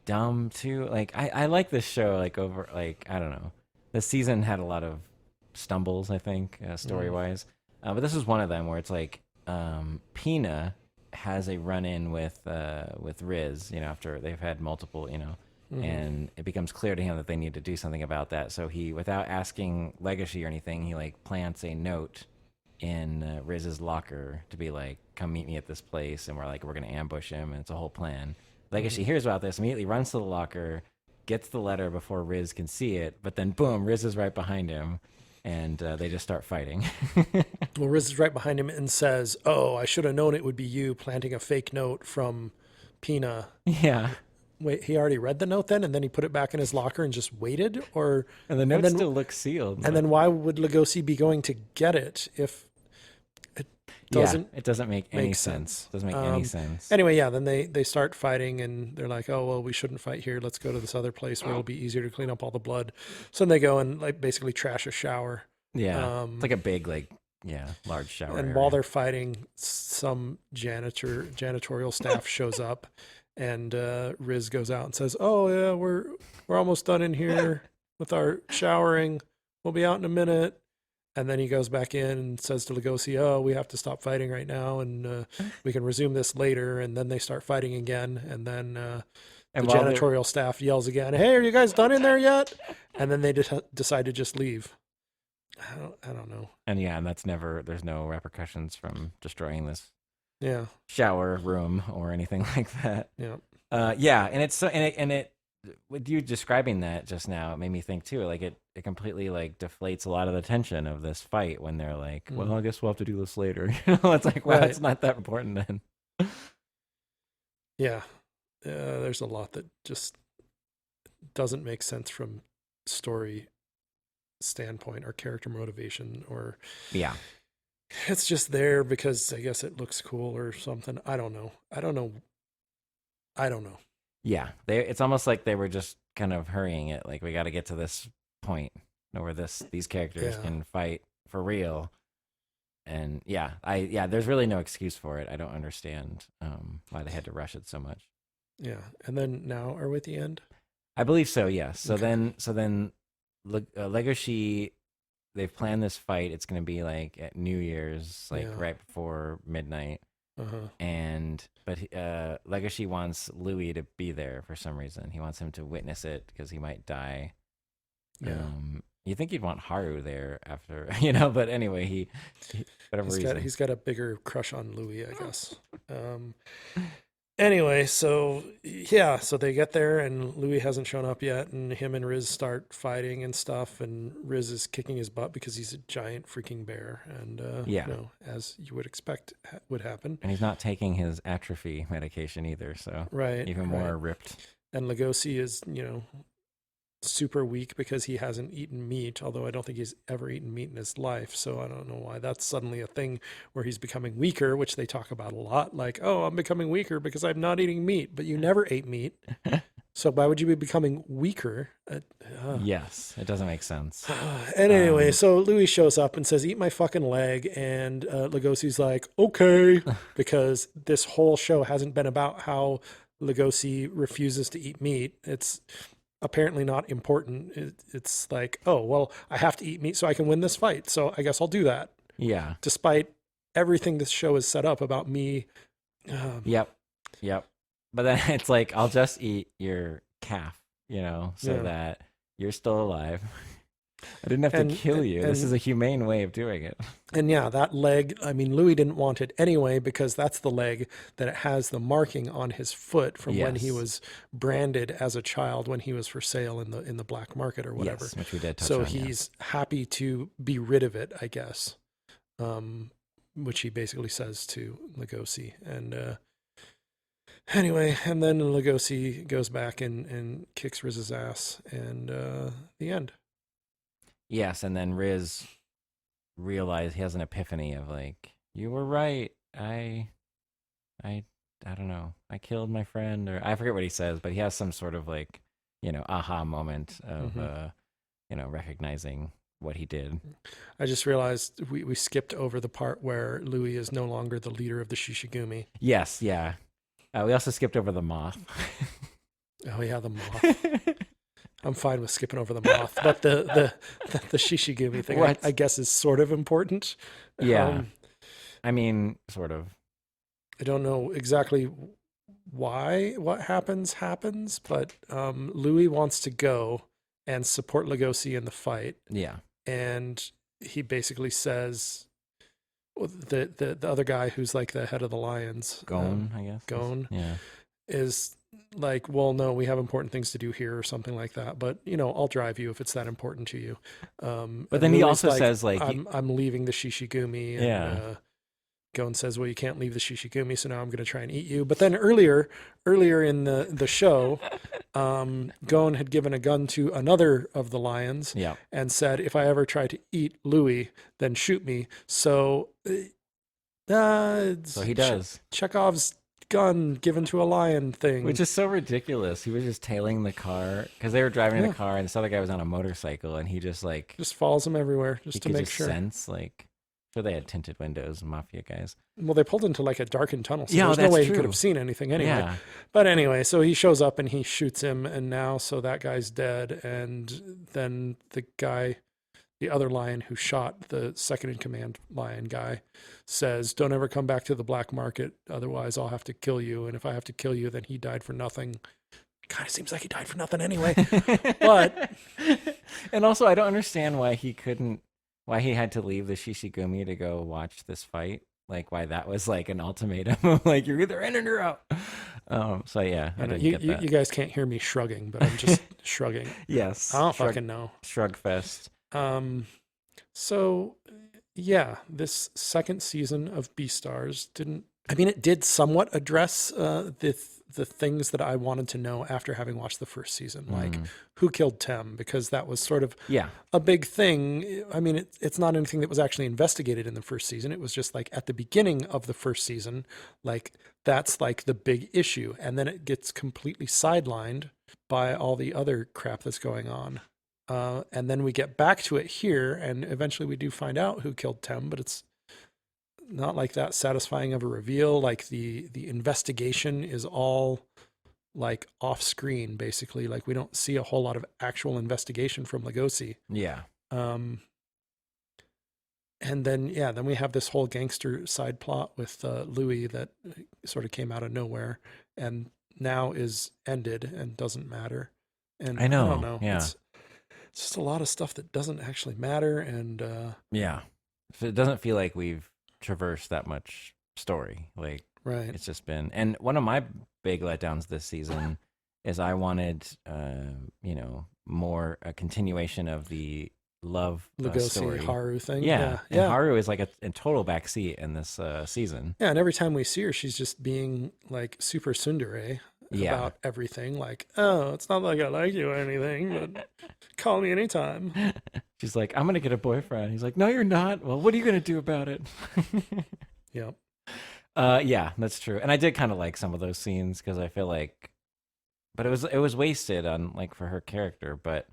S1: dumb too. Like I like this show. Like I don't know. This season had a lot of stumbles, I think, story wise. But this is one of them where it's like Pina has a run-in with Riz, after they've had multiple, and it becomes clear to him that they need to do something about that. So he, without asking Legacy or anything, he like plants a note in Riz's locker to be like, come meet me at this place, and we're going to ambush him, and it's a whole plan. Legacy hears about this, immediately runs to the locker, gets the letter before Riz can see it, but then boom, Riz is right behind him, and they just start fighting.
S2: Well, Riz is right behind him and says, oh, I should have known it would be you planting a fake note from Pina.
S1: Yeah.
S2: Wait, he already read the note then, and then he put it back in his locker and just waited?
S1: And the note still looks sealed.
S2: And then why would Lugosi be going to get it if it doesn't?
S1: Yeah, it doesn't make any sense. Doesn't make any sense.
S2: Anyway, yeah, then they start fighting, and they're like, oh, well, we shouldn't fight here. Let's go to this other place where it'll be easier to clean up all the blood. So then they go and like basically trash a shower.
S1: Yeah, it's like a big, large shower
S2: And
S1: area.
S2: while they're fighting, some janitorial staff shows up, and Riz goes out and says, oh, yeah, we're almost done in here with our showering. We'll be out in a minute. And then he goes back in and says to Lugosi, oh, we have to stop fighting right now, and we can resume this later. And then they start fighting again. And then the janitorial staff yells again, hey, are you guys done in there yet? And then they decide to just leave. I don't know.
S1: And yeah, and there's no repercussions from destroying this
S2: shower
S1: room or anything like that.
S2: Yeah.
S1: And it's so, and it with you describing that just now, it made me think too, like it completely like deflates a lot of the tension of this fight when they're like, well, I guess we'll have to do this later. It's like, well, it's not that important then.
S2: Yeah. There's a lot that just doesn't make sense from story standpoint or character motivation, or it's just there because I guess it looks cool or something. I don't know.
S1: Yeah, it's almost like they were just kind of hurrying it. Like, we got to get to this point where these characters can fight for real. And yeah, there's really no excuse for it. I don't understand why they had to rush it so much.
S2: Yeah. And then now are we at the end?
S1: I believe so. Yes.
S2: Okay.
S1: So then, Legoshi, they've planned this fight. It's going to be like at New Year's, like
S2: Yeah.
S1: right before midnight.
S2: Uh-huh.
S1: But Legoshi wants Louis to be there for some reason. He wants him to witness it because he might die.
S2: Yeah.
S1: You think you'd want Haru there after, but anyway, he whatever reason.
S2: He's got a bigger crush on Louis, I guess. Anyway, so yeah, so they get there and Louis hasn't shown up yet, and him and Riz start fighting and stuff, and Riz is kicking his butt because he's a giant freaking bear, and
S1: Yeah.
S2: as you would expect would happen.
S1: And he's not taking his atrophy medication either, so
S2: Right.
S1: even more ripped.
S2: And Legosi is, super weak because he hasn't eaten meat, although I don't think he's ever eaten meat in his life. So I don't know why that's suddenly a thing where he's becoming weaker, which they talk about a lot. Like, oh, I'm becoming weaker because I'm not eating meat, but you never ate meat. So why would you be becoming weaker?
S1: Yes, it doesn't make sense.
S2: And anyway, so Louis shows up and says, eat my fucking leg. And Lugosi's like, okay, because this whole show hasn't been about how Lugosi refuses to eat meat. It's apparently not important. It's like, oh, well, I have to eat meat so I can win this fight. So I guess I'll do that.
S1: Yeah.
S2: Despite everything this show is set up about me.
S1: Yep. But then it's like, I'll just eat your calf, so that you're still alive. I didn't have to kill you. This is a humane way of doing it.
S2: And yeah, that leg, I mean, Louis didn't want it anyway because that's the leg that it has the marking on his foot from when he was branded as a child, when he was for sale in the black market or whatever.
S1: Yes, which we did touch
S2: so
S1: on,
S2: he's happy to be rid of it, I guess, which he basically says to Lugosi. And anyway, and then Lugosi goes back and kicks Riz's ass, and the end.
S1: Yes, and then Riz realized, he has an epiphany of like, you were right. I don't know. I killed my friend, or I forget what he says, but he has some sort of like, aha moment of recognizing what he did.
S2: I just realized we skipped over the part where Louis is no longer the leader of the Shishigumi.
S1: Yes, yeah. We also skipped over the moth.
S2: Oh yeah, the moth. I'm fine with skipping over the moth, but the Shishigumi thing, I guess, is sort of important.
S1: Yeah. I mean, sort of.
S2: I don't know exactly why what happens, but Louis wants to go and support Lugosi in the fight.
S1: Yeah.
S2: And he basically says, the other guy who's like the head of the lions,
S1: Gon, I guess.
S2: Gon,
S1: yeah,
S2: is like, well, no, we have important things to do here or something like that. But I'll drive you if it's that important to you.
S1: But then he also says like,
S2: I'm leaving the Shishigumi. And,
S1: yeah.
S2: Gon says, well, you can't leave the Shishigumi, so now I'm going to try and eat you. But then earlier in the show, Gon had given a gun to another of the lions and said, if I ever try to eat Louis, then shoot me. So,
S1: so he does.
S2: Chekhov's gun given to a lion thing.
S1: Which is so ridiculous. He was just tailing the car because they were driving in a car and this other guy was on a motorcycle and he just
S2: follows him everywhere just to make
S1: sure. Sense sure they had tinted windows, mafia guys.
S2: Well, they pulled into like a darkened tunnel, so there's no way he could have seen anything anyway. Yeah. But anyway, so he shows up and he shoots him, and now so that guy's dead, and then the other lion who shot the second in command lion guy says, don't ever come back to the black market, otherwise I'll have to kill you, and if I have to kill you, then he died for nothing. Kind of seems like he died for nothing anyway. But
S1: and also I don't understand why he had to leave the Shishigumi to go watch this fight. Like why that was like an ultimatum. Like you're either in or you're out. So yeah, I didn't get that.
S2: You guys can't hear me shrugging, but I'm just shrugging.
S1: Yes.
S2: I don't fucking know.
S1: Shrug fest.
S2: So yeah, this second season of Beastars it did somewhat address the things that I wanted to know after having watched the first season, like who killed Tem, because that was sort of a big thing. I mean, it's not anything that was actually investigated in the first season. It was just like at the beginning of the first season, like that's like the big issue. And then it gets completely sidelined by all the other crap that's going on. And then we get back to it here, and eventually we do find out who killed Tem, but it's not like that satisfying of a reveal. Like the investigation is all like off screen, basically. Like we don't see a whole lot of actual investigation from Lugosi.
S1: Yeah.
S2: Um, and then we have this whole gangster side plot with Louis that sort of came out of nowhere and now is ended and doesn't matter. And
S1: I know.
S2: don't know.
S1: Yeah.
S2: It's just a lot of stuff that doesn't actually matter. And
S1: Yeah. So it doesn't feel like we've traversed that much story. Like,
S2: right.
S1: it's just been, and one of my big letdowns this season is I wanted, more a continuation of the love
S2: Lugosi
S1: story.
S2: Haru thing.
S1: Yeah. And Haru is like a total backseat in this season.
S2: Yeah, and every time we see her, she's just being like super tsundere
S1: Yeah.
S2: about everything. Like, oh, it's not like I like you or anything, but call me anytime.
S1: She's like, I'm gonna get a boyfriend. He's like, no, you're not. Well, what are you gonna do about it?
S2: Yep.
S1: Yeah, that's true. And I did kind of like some of those scenes because I feel like, but it was wasted on like for her character. But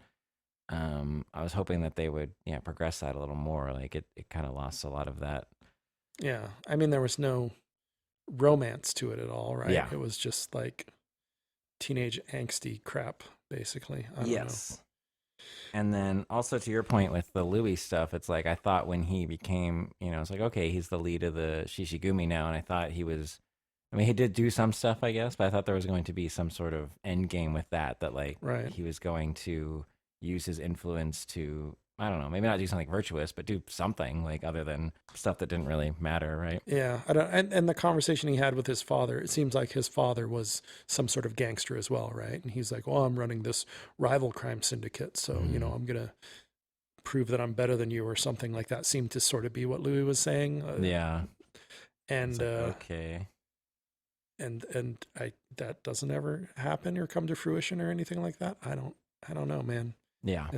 S1: I was hoping that they would progress that a little more. Like it kind of lost a lot of that.
S2: Yeah, I mean there was no romance to it at all, right?
S1: Yeah.
S2: It was just like teenage angsty crap, basically. I don't know.
S1: And then also to your point with the Louis stuff, it's like I thought when he became, it's like, okay, he's the lead of the Shishigumi now. And I thought he was, I mean, he did do some stuff, I guess, but I thought there was going to be some sort of end game with that like
S2: Right.
S1: he was going to use his influence to, I don't know, maybe not do something virtuous, but do something like other than stuff that didn't really matter, right?
S2: Yeah, I don't. And the conversation he had with his father, it seems like his father was some sort of gangster as well, right? And he's like, "Well, I'm running this rival crime syndicate, so I'm gonna prove that I'm better than you," or something like that. Seemed to sort of be what Louis was saying.
S1: Yeah,
S2: and
S1: like, okay,
S2: and that doesn't ever happen or come to fruition or anything like that. I don't know, man.
S1: Yeah,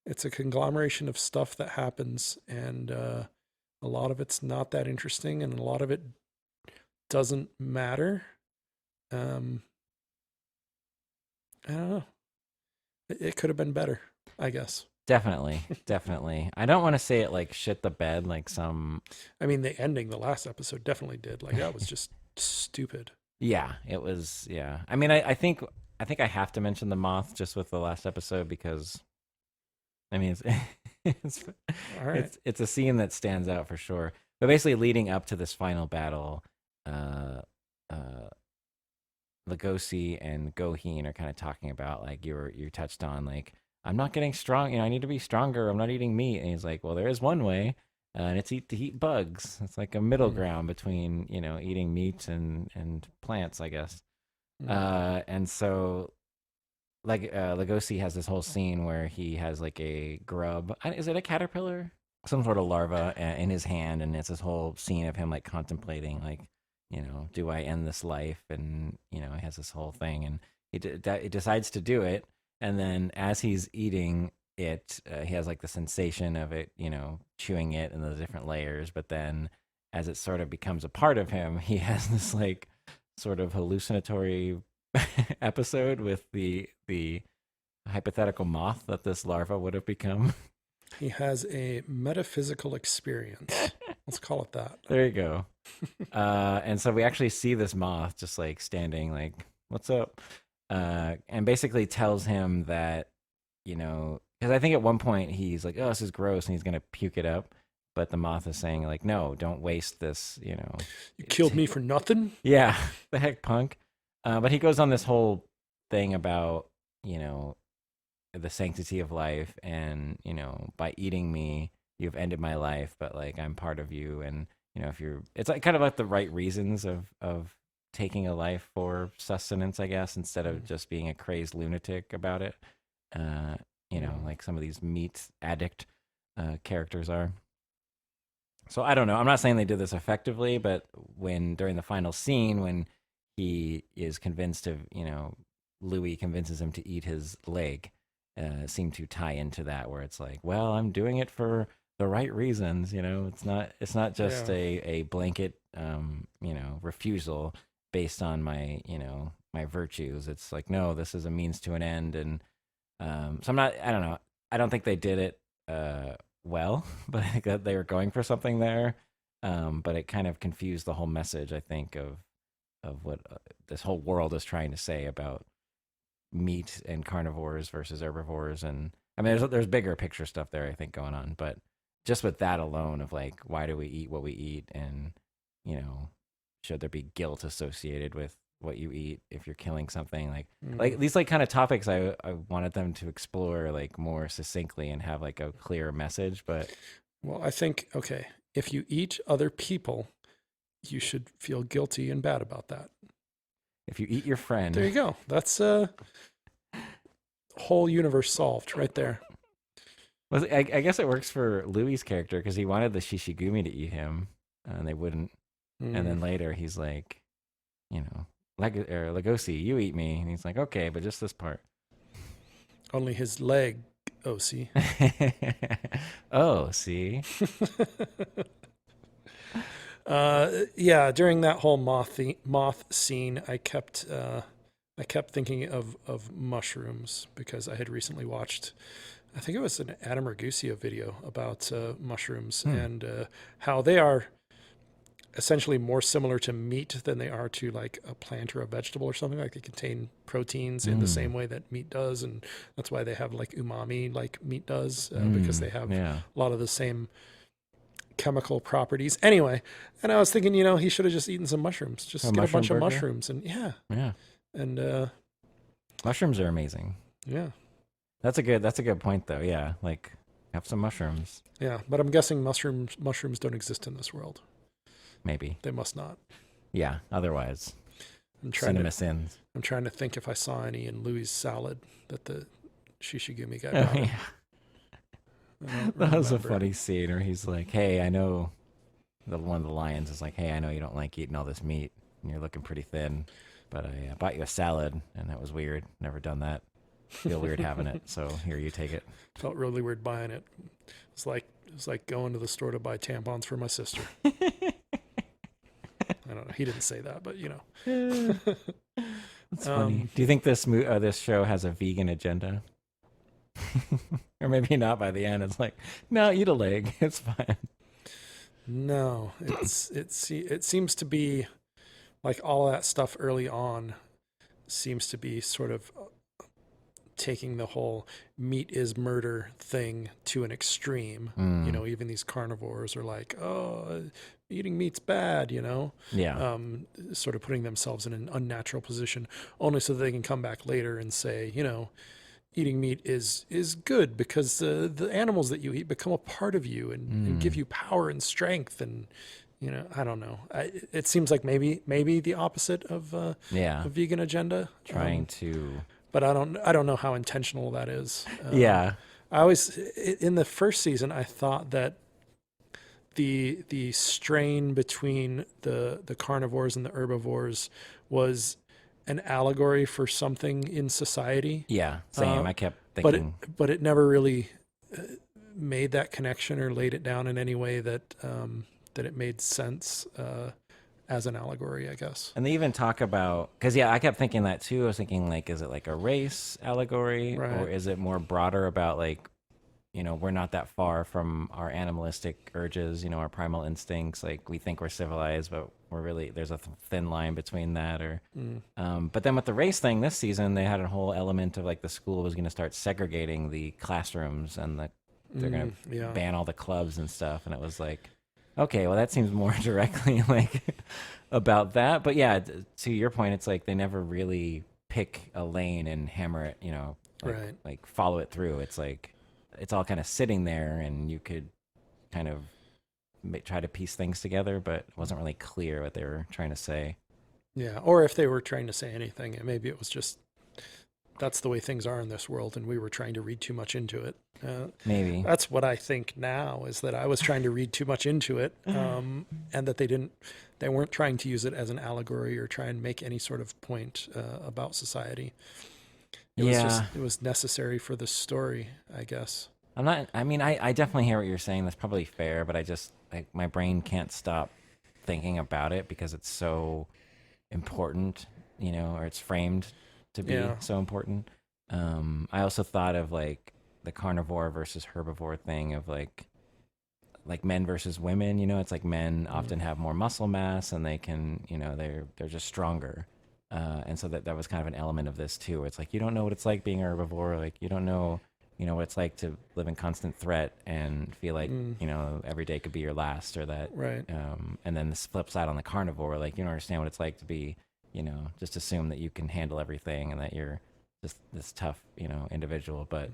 S2: it's a conglomeration of stuff that happens, and a lot of it's not that interesting, and a lot of it doesn't matter. I don't know. It could have been better, I guess.
S1: definitely. I don't want to say it like shit the bed, like some.
S2: I mean, the ending, the last episode, definitely did. Like that was just stupid.
S1: Yeah, it was. Yeah, I mean, I think I have to mention the moth just with the last episode because, I mean, it's
S2: All right.
S1: it's a scene that stands out for sure. But basically, leading up to this final battle, Lugosi and Goheen are kind of talking about like you touched on like I'm not getting strong. I need to be stronger. I'm not eating meat. And he's like, well, there is one way, and it's to eat bugs. It's like a middle ground between eating meat and plants, I guess. And so like Lugosi has this whole scene where he has like a grub. Is it a caterpillar? Some sort of larva in his hand, and it's this whole scene of him like contemplating, like, do I end this life? And he has this whole thing, and he decides to do it. And then as he's eating it, he has like the sensation of it, chewing it and the different layers. But then as it sort of becomes a part of him, he has this like sort of hallucinatory episode with the hypothetical moth that this larva would have become.
S2: He has a metaphysical experience. Let's call it that.
S1: There you go. And so we actually see this moth just like standing like, what's up? And basically tells him that, because I think at one point he's like, oh, this is gross, and he's going to puke it up. But the moth is saying like, no, don't waste this,
S2: You killed me for nothing?
S1: Yeah, the heck, punk. But he goes on this whole thing about, the sanctity of life, and by eating me you've ended my life, but like I'm part of you, and if you're, it's like kind of like the right reasons of taking a life for sustenance, I guess, instead of just being a crazed lunatic about it, like some of these meat addict characters are. So I don't know, I'm not saying they did this effectively, but during the final scene when he is convinced of, Louis convinces him to eat his leg, seem to tie into that, where it's like, well, I'm doing it for the right reasons. It's not just a blanket, refusal based on my, my virtues. It's like, no, this is a means to an end. And so I don't know. I don't think they did it well, but I think that they were going for something there. But it kind of confused the whole message, I think, of what this whole world is trying to say about meat and carnivores versus herbivores. And I mean, there's bigger picture stuff there, I think, going on. But just with that alone of like, why do we eat what we eat? And, should there be guilt associated with what you eat if you're killing something? Like these like kind of topics I wanted them to explore like more succinctly and have like a clear message. But
S2: well, I think, okay, if you eat other people, you should feel guilty and bad about that.
S1: if you eat your friend,
S2: There you go. That's whole universe solved right there.
S1: well, I guess it works for Louis' character because he wanted the Shishigumi to eat him, and they wouldn't. And then later he's like, Legosi, you eat me, and he's like, okay, but just this part.
S2: Only his leg, OC.
S1: Oh, see.
S2: Yeah, during that whole moth scene, I kept thinking of mushrooms because I had recently watched, I think it was an Adam Ragusea video about mushrooms and how they are essentially more similar to meat than they are to like a plant or a vegetable or something. Like they contain proteins in the same way that meat does, and that's why they have like umami like meat does because they have a lot of the same chemical properties. Anyway, and I was thinking, he should have just eaten some mushrooms. Just get a bunch of mushrooms and yeah. And
S1: mushrooms are amazing.
S2: Yeah.
S1: That's a good point though. Yeah, like have some mushrooms.
S2: Yeah, but I'm guessing mushrooms don't exist in this world.
S1: Maybe.
S2: They must not.
S1: Yeah, otherwise.
S2: I'm trying to think if I saw any in Louis' salad that the Shishigumi guy brought.
S1: Yeah. That was a funny scene where he's like, hey, I know, one of the lions is like, hey, I know you don't like eating all this meat and you're looking pretty thin, but I bought you a salad and that was weird. Never done that. Feel weird having it. So here, you take it. Felt
S2: really weird buying it. It's like going to the store to buy tampons for my sister. I don't know. He didn't say that, but
S1: That's funny. Do you think this show has a vegan agenda? Or maybe not by the end. It's like, no, eat a leg. It's fine.
S2: No, it seems to be like all that stuff early on seems to be sort of taking the whole meat is murder thing to an extreme. Even these carnivores are like, oh, eating meat's bad,
S1: Yeah.
S2: Sort of putting themselves in an unnatural position only so that they can come back later and say, eating meat is good because the animals that you eat become a part of you and give you power and strength. And, I don't know. It seems like maybe the opposite of a vegan agenda.
S1: Trying to...
S2: But I don't know how intentional that is.
S1: Yeah.
S2: I always, in the first season, I thought that the strain between the carnivores and the herbivores was an allegory for something in society.
S1: Yeah, same. I kept thinking.
S2: But it never really made that connection or laid it down in any way that it made sense as an allegory, I guess.
S1: And they even talk about, because I kept thinking that too. I was thinking like, is it like a race allegory,
S2: right,
S1: or is it more broader about like, we're not that far from our animalistic urges, our primal instincts. Like we think we're civilized, but we're really, there's a thin line between that. Or, but then with the race thing this season, they had a whole element of like the school was going to start segregating the classrooms and they're going to ban all the clubs and stuff. And it was like, okay, well that seems more directly like about that. But yeah, to your point, it's like they never really pick a lane and hammer it,
S2: right,
S1: like follow it through. It's like, it's all kind of sitting there and you could kind of try to piece things together, but it wasn't really clear what they were trying to say.
S2: Yeah. Or if they were trying to say anything, maybe it was just, that's the way things are in this world. And we were trying to read too much into it.
S1: Maybe
S2: that's what I think now, is that I was trying to read too much into it. And that they weren't trying to use it as an allegory or try and make any sort of point about society. It was necessary for the story, I guess.
S1: I definitely hear what you're saying. That's probably fair, but I just, like, my brain can't stop thinking about it because it's so important, or it's framed to be so important. I also thought of like the carnivore versus herbivore thing of like, like men versus women. It's like men often have more muscle mass, and they can, they're just stronger. And so that was kind of an element of this too. It's like you don't know what it's like being a herbivore. Like you don't know, what it's like to live in constant threat and feel like every day could be your last, or that.
S2: Right.
S1: And then the flip side on the carnivore, like you don't understand what it's like to be, just assume that you can handle everything and that you're just this tough, individual. But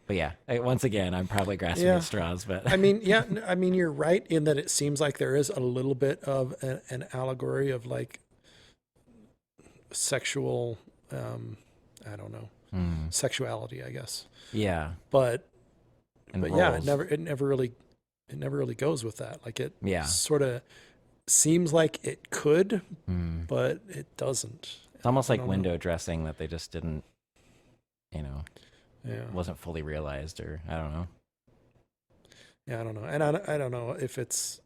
S1: yeah, once again, I'm probably grasping at straws, but
S2: I mean, you're right in that it seems like there is a little bit of an allegory of like sexual, I don't know, sexuality, I guess.
S1: Yeah.
S2: But
S1: roles.
S2: yeah, it never really goes with that. Like it sort of seems like it could, but it doesn't.
S1: It's almost like window dressing that they just didn't,
S2: Yeah.
S1: wasn't fully realized, or I don't know.
S2: Yeah, I don't know. And I don't know if this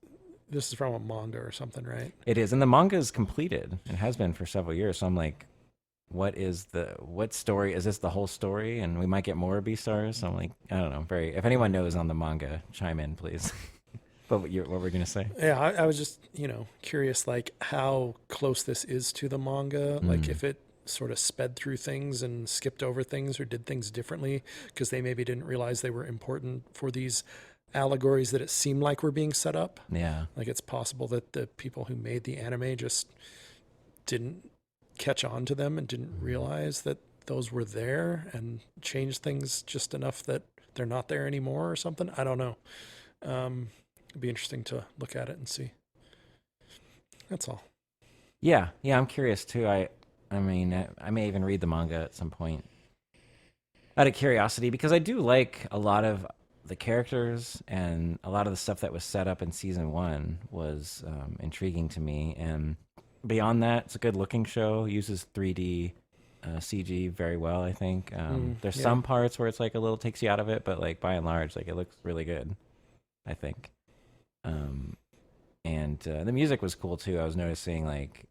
S2: is from a manga or something, right?
S1: It is. And the manga is completed. It has been for several years. So I'm like, what story? Is this the whole story? And we might get more Beastars. So I'm like, I don't know. If anyone knows on the manga, chime in, please. But what were you going to say?
S2: Yeah, I was just, curious, like how close this is to the manga. Like if it sort of sped through things and skipped over things or did things differently because they maybe didn't realize they were important for these allegories that it seemed like were being set up.
S1: Yeah.
S2: Like it's possible that the people who made the anime just didn't catch on to them and didn't realize that those were there and changed things just enough that they're not there anymore or something. I don't know. It'd be interesting to look at it and see. That's all.
S1: Yeah. I'm curious too. I mean, I may even read the manga at some point out of curiosity, because I do like a lot of the characters, and a lot of the stuff that was set up in season 1 was intriguing to me. And beyond that, it's a good looking show. Uses 3D CG very well, I think. There's some parts where it's like a little takes you out of it, but like by and large, like it looks really good, I think. And the music was cool too. I was noticing like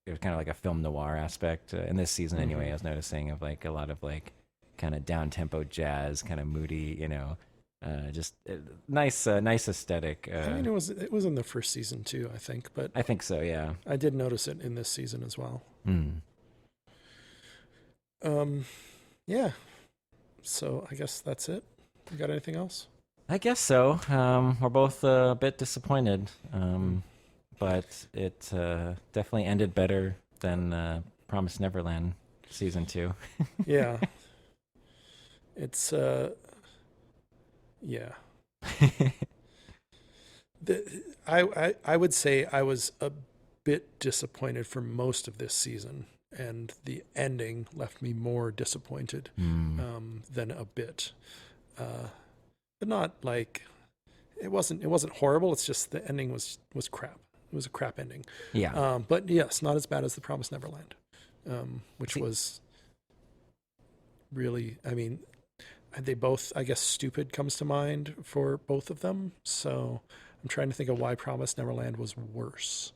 S1: it was kind of like a film noir aspect in this season anyway. I was noticing of like a lot of like kind of down tempo jazz, kind of moody, just nice aesthetic.
S2: I mean, it was in the first season too, I think, but
S1: I think so. Yeah,
S2: I did notice it in this season as well. Yeah. So I guess that's it. You got anything else?
S1: I guess so. We're both a bit disappointed, but it definitely ended better than Promised Neverland season 2.
S2: Yeah. It's yeah. I would say I was a bit disappointed for most of this season, and the ending left me more disappointed than a bit. But not like it wasn't horrible. It's just the ending was crap. It was a crap ending.
S1: Yeah.
S2: But yes, not as bad as The Promised Neverland, which was really, I mean, they both, I guess, stupid comes to mind for both of them. So I'm trying to think of why Promised Neverland was worse.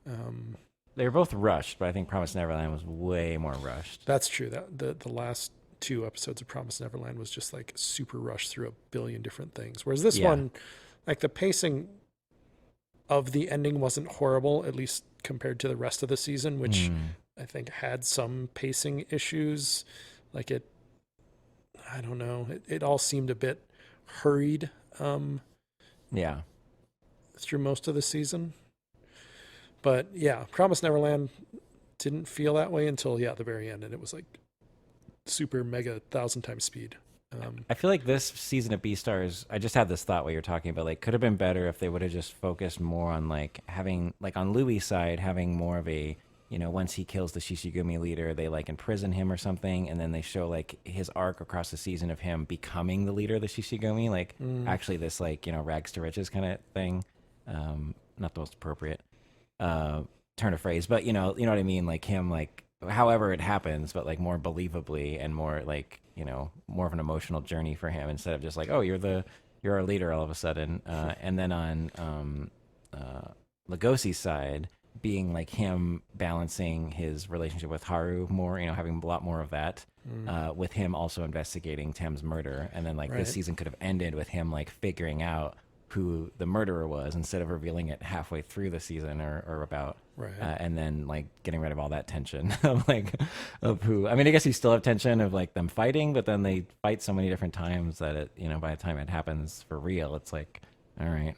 S1: They were both rushed, but I think Promised Neverland was way more rushed.
S2: That's true. That the last 2 episodes of Promised Neverland was just like super rushed through a billion different things. Whereas this one, like the pacing of the ending wasn't horrible, at least compared to the rest of the season, which I think had some pacing issues. Like I don't know. It all seemed a bit hurried. Through most of the season. But yeah, Promised Neverland didn't feel that way until the very end, and it was like super mega 1,000 times speed.
S1: I feel like this season of Beastars, I just had this thought while you're talking, but like could have been better if they would have just focused more on like having, like on Louis' side, having more of a, once he kills the Shishigumi leader, they like imprison him or something, and then they show like his arc across the season of him becoming the leader of the Shishigumi, like actually this like, rags to riches kind of thing. Not the most appropriate turn of phrase, but you know what I mean, like him, like however it happens, but like more believably and more like, more of an emotional journey for him, instead of just like, oh, you're our leader all of a sudden. And then on Lugosi's side, being like him balancing his relationship with Haru more, having a lot more of that, with him also investigating Tem's murder. And then like this
S2: Right.
S1: season could have ended with him like figuring out who the murderer was instead of revealing it halfway through the season or about.
S2: Right.
S1: And then like getting rid of all that tension of like of who. I mean, I guess you still have tension of like them fighting, but then they fight so many different times that by the time it happens for real, it's like, all right.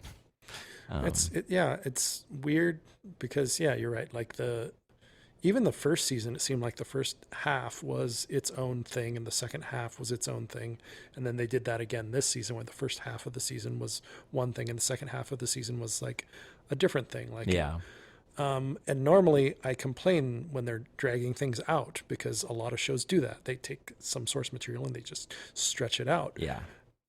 S2: It's weird because you're right. Like even the first season, it seemed like the first half was its own thing and the second half was its own thing. And then they did that again this season where the first half of the season was one thing and the second half of the season was like a different thing. Like,
S1: Yeah.
S2: And normally I complain when they're dragging things out because a lot of shows do that. They take some source material and they just stretch it out.
S1: Yeah.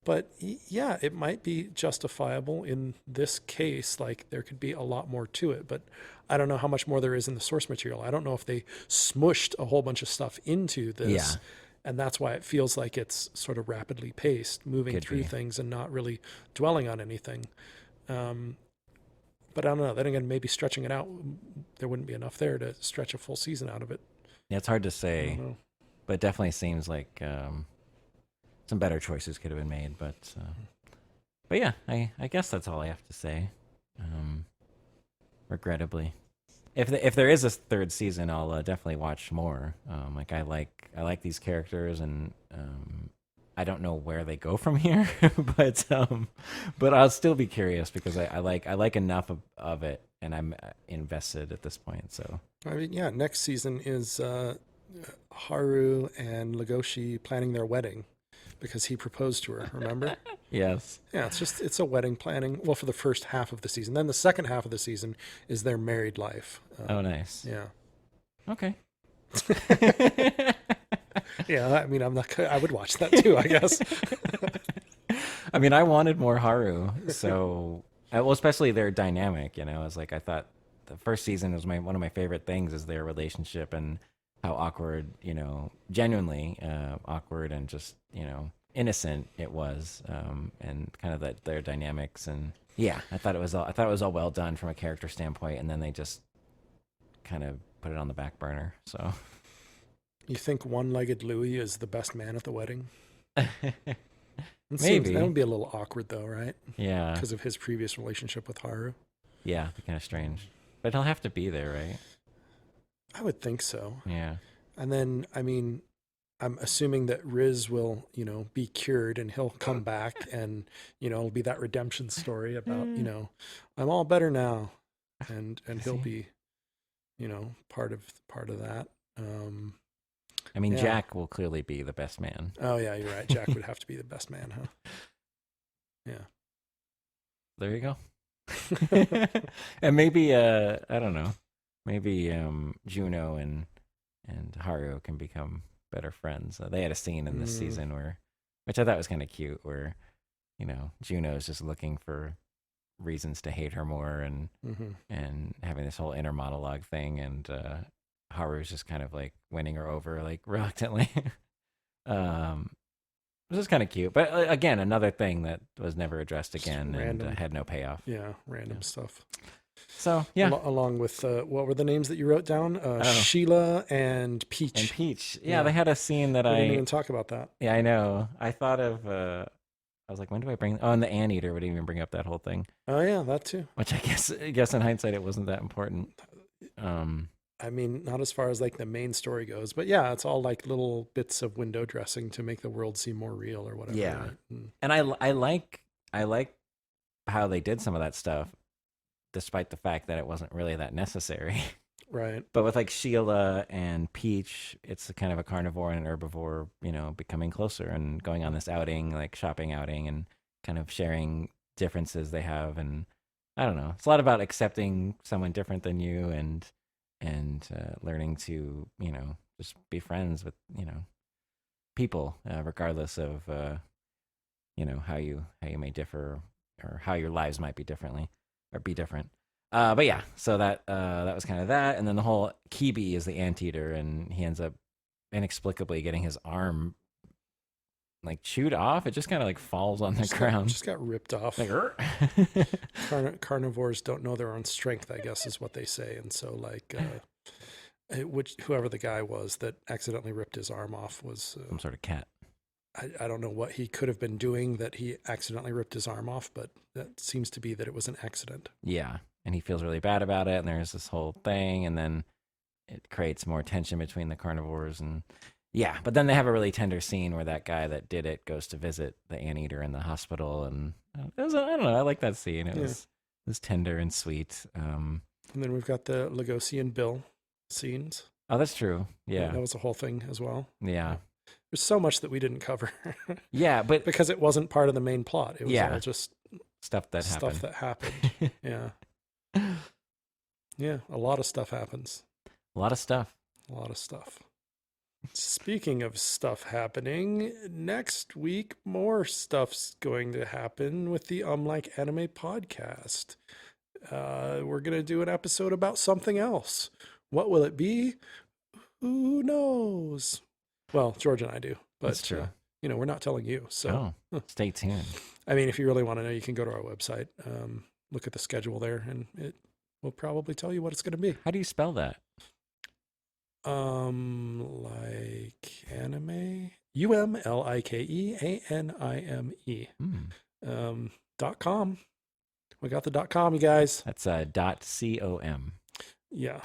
S2: But yeah, it might be justifiable in this case. Like there could be a lot more to it, but I don't know how much more there is in the source material. I don't know if they smushed a whole bunch of stuff into this.
S1: Yeah.
S2: And that's why it feels like it's sort of rapidly paced, moving
S1: Could
S2: through
S1: be.
S2: things and not really dwelling on anything. But I don't know. Then again, maybe stretching it out, there wouldn't be enough there to stretch a full season out of it.
S1: Yeah, it's hard to
S2: I
S1: say,
S2: don't know.
S1: but it definitely seems like some better choices could have been made. But yeah, I guess that's all I have to say. Regrettably, if there is a third season, I'll definitely watch more. Like I like these characters, and I don't know where they go from here, but I'll still be curious because I like enough of it, and I'm invested at this point. So
S2: I mean, yeah, next season is Haru and Legoshi planning their wedding because he proposed to her, remember?
S1: yes,
S2: Yeah, it's a wedding planning. Well, for the first half of the season. Then the second half of the season is their married life.
S1: oh nice,
S2: Yeah.
S1: okay.
S2: Yeah, I mean, I would watch that too, I guess.
S1: I mean, I wanted more Haru, so well, especially their dynamic. It's like I thought the first season was one of my favorite things is their relationship and how awkward, genuinely awkward and just innocent it was, and kind of their dynamics and yeah, I thought it was all well done from a character standpoint, and then they just kind of put it on the back burner. So
S2: You think one-legged Louis is the best man at the wedding?
S1: maybe
S2: That would be a little awkward though, right?
S1: yeah,
S2: Because of his previous relationship with Haru.
S1: yeah, be kind of strange, but he'll have to be there, right?
S2: I would think so.
S1: Yeah.
S2: And then, I mean, I'm assuming that Riz will, be cured and he'll come back and, it'll be that redemption story about, I'm all better now. And he'll be, part of that.
S1: I mean,
S2: Yeah.
S1: Jack will clearly be the best man.
S2: Oh yeah, you're right. Jack would have to be the best man, huh? Yeah.
S1: There you go. And maybe I don't know. Maybe Juno and Haru can become better friends. They had a scene in this season which I thought was kind of cute, where Juno is just looking for reasons to hate her more, and and having this whole inner monologue thing, and Haru's just kind of like winning her over like reluctantly. This is kind of cute, but again, another thing that was never addressed again and had no payoff.
S2: Yeah, random stuff.
S1: So yeah,
S2: along with what were the names that you wrote down? Sheila and Peach.
S1: And Peach, yeah, they had a scene that
S2: we didn't even talk about that.
S1: Yeah, I know. I thought of. I was like, when do I bring? Oh, and the anteater would even bring up that whole thing.
S2: Oh yeah, that too.
S1: Which I guess in hindsight it wasn't that important.
S2: I mean, not as far as like the main story goes, but yeah, it's all like little bits of window dressing to make the world seem more real or whatever.
S1: Yeah,
S2: right?
S1: And I like how they did some of that stuff, despite the fact that it wasn't really that necessary.
S2: Right.
S1: But with like Sheila and Peach, it's kind of a carnivore and an herbivore, becoming closer and going on this outing, like shopping outing, and kind of sharing differences they have. And I don't know, it's a lot about accepting someone different than you and learning to, just be friends with, people, regardless of, how you may differ or how your lives might be different. But yeah, so that was kind of that, and then the whole Kibi is the anteater, and he ends up inexplicably getting his arm like chewed off. It just kind of like falls on the ground.
S2: Just got ripped off.
S1: Like,
S2: Carnivores don't know their own strength, I guess, is what they say. And so, like, whoever the guy was that accidentally ripped his arm off was
S1: some sort of cat.
S2: I don't know what he could have been doing that he accidentally ripped his arm off, but that seems to be that it was an accident.
S1: Yeah, and he feels really bad about it, and there's this whole thing, and then it creates more tension between the carnivores, and yeah, but then they have a really tender scene where that guy that did it goes to visit the anteater in the hospital, and it was, I don't know, I like that scene. It was tender and sweet.
S2: And then we've got the Lugosi and Bill scenes.
S1: Oh, that's true. Yeah,
S2: that was a whole thing as well.
S1: Yeah.
S2: There's so much that we didn't cover.
S1: Yeah, but
S2: because it wasn't part of the main plot. It was all just
S1: stuff that
S2: happened. Yeah. Yeah, a lot of stuff happens.
S1: A lot of stuff.
S2: Speaking of stuff happening, next week more stuff's going to happen with the Like Anime podcast. We're going to do an episode about something else. What will it be? Who knows? Well, George and I do, but
S1: that's true.
S2: We're not telling you. So
S1: stay tuned.
S2: I mean, if you really want to know, you can go to our website, look at the schedule there, and it will probably tell you what it's going to be.
S1: How do you spell that?
S2: Like anime, UMLIKEANIME. .com. We got the .com, you guys.
S1: That's .com.
S2: Yeah.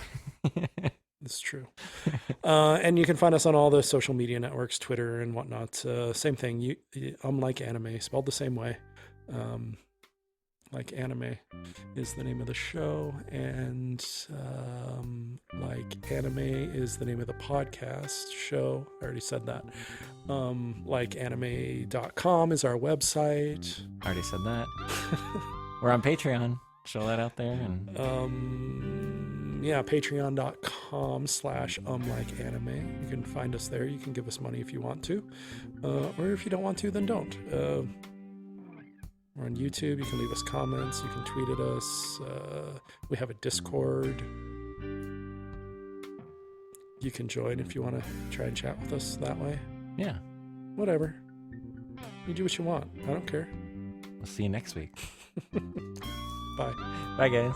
S2: That's true. And you can find us on all the social media networks, Twitter and whatnot. Same thing. Like Anime, spelled the same way. Like Anime is the name of the show, and Like Anime is the name of the podcast show. I already said that. Likeanime.com is our website.
S1: I already said that. We're on Patreon. Show that out there. And
S2: patreon.com/likeanime. You can find us there. You can give us money if you want to, or if you don't want to, then don't. We're on YouTube. You can leave us comments. You can tweet at us. We have a Discord. You can join if you want to try and chat with us that way.
S1: Yeah.
S2: Whatever. You do what you want. I don't care.
S1: We'll see you next week.
S2: Bye.
S1: Bye, guys.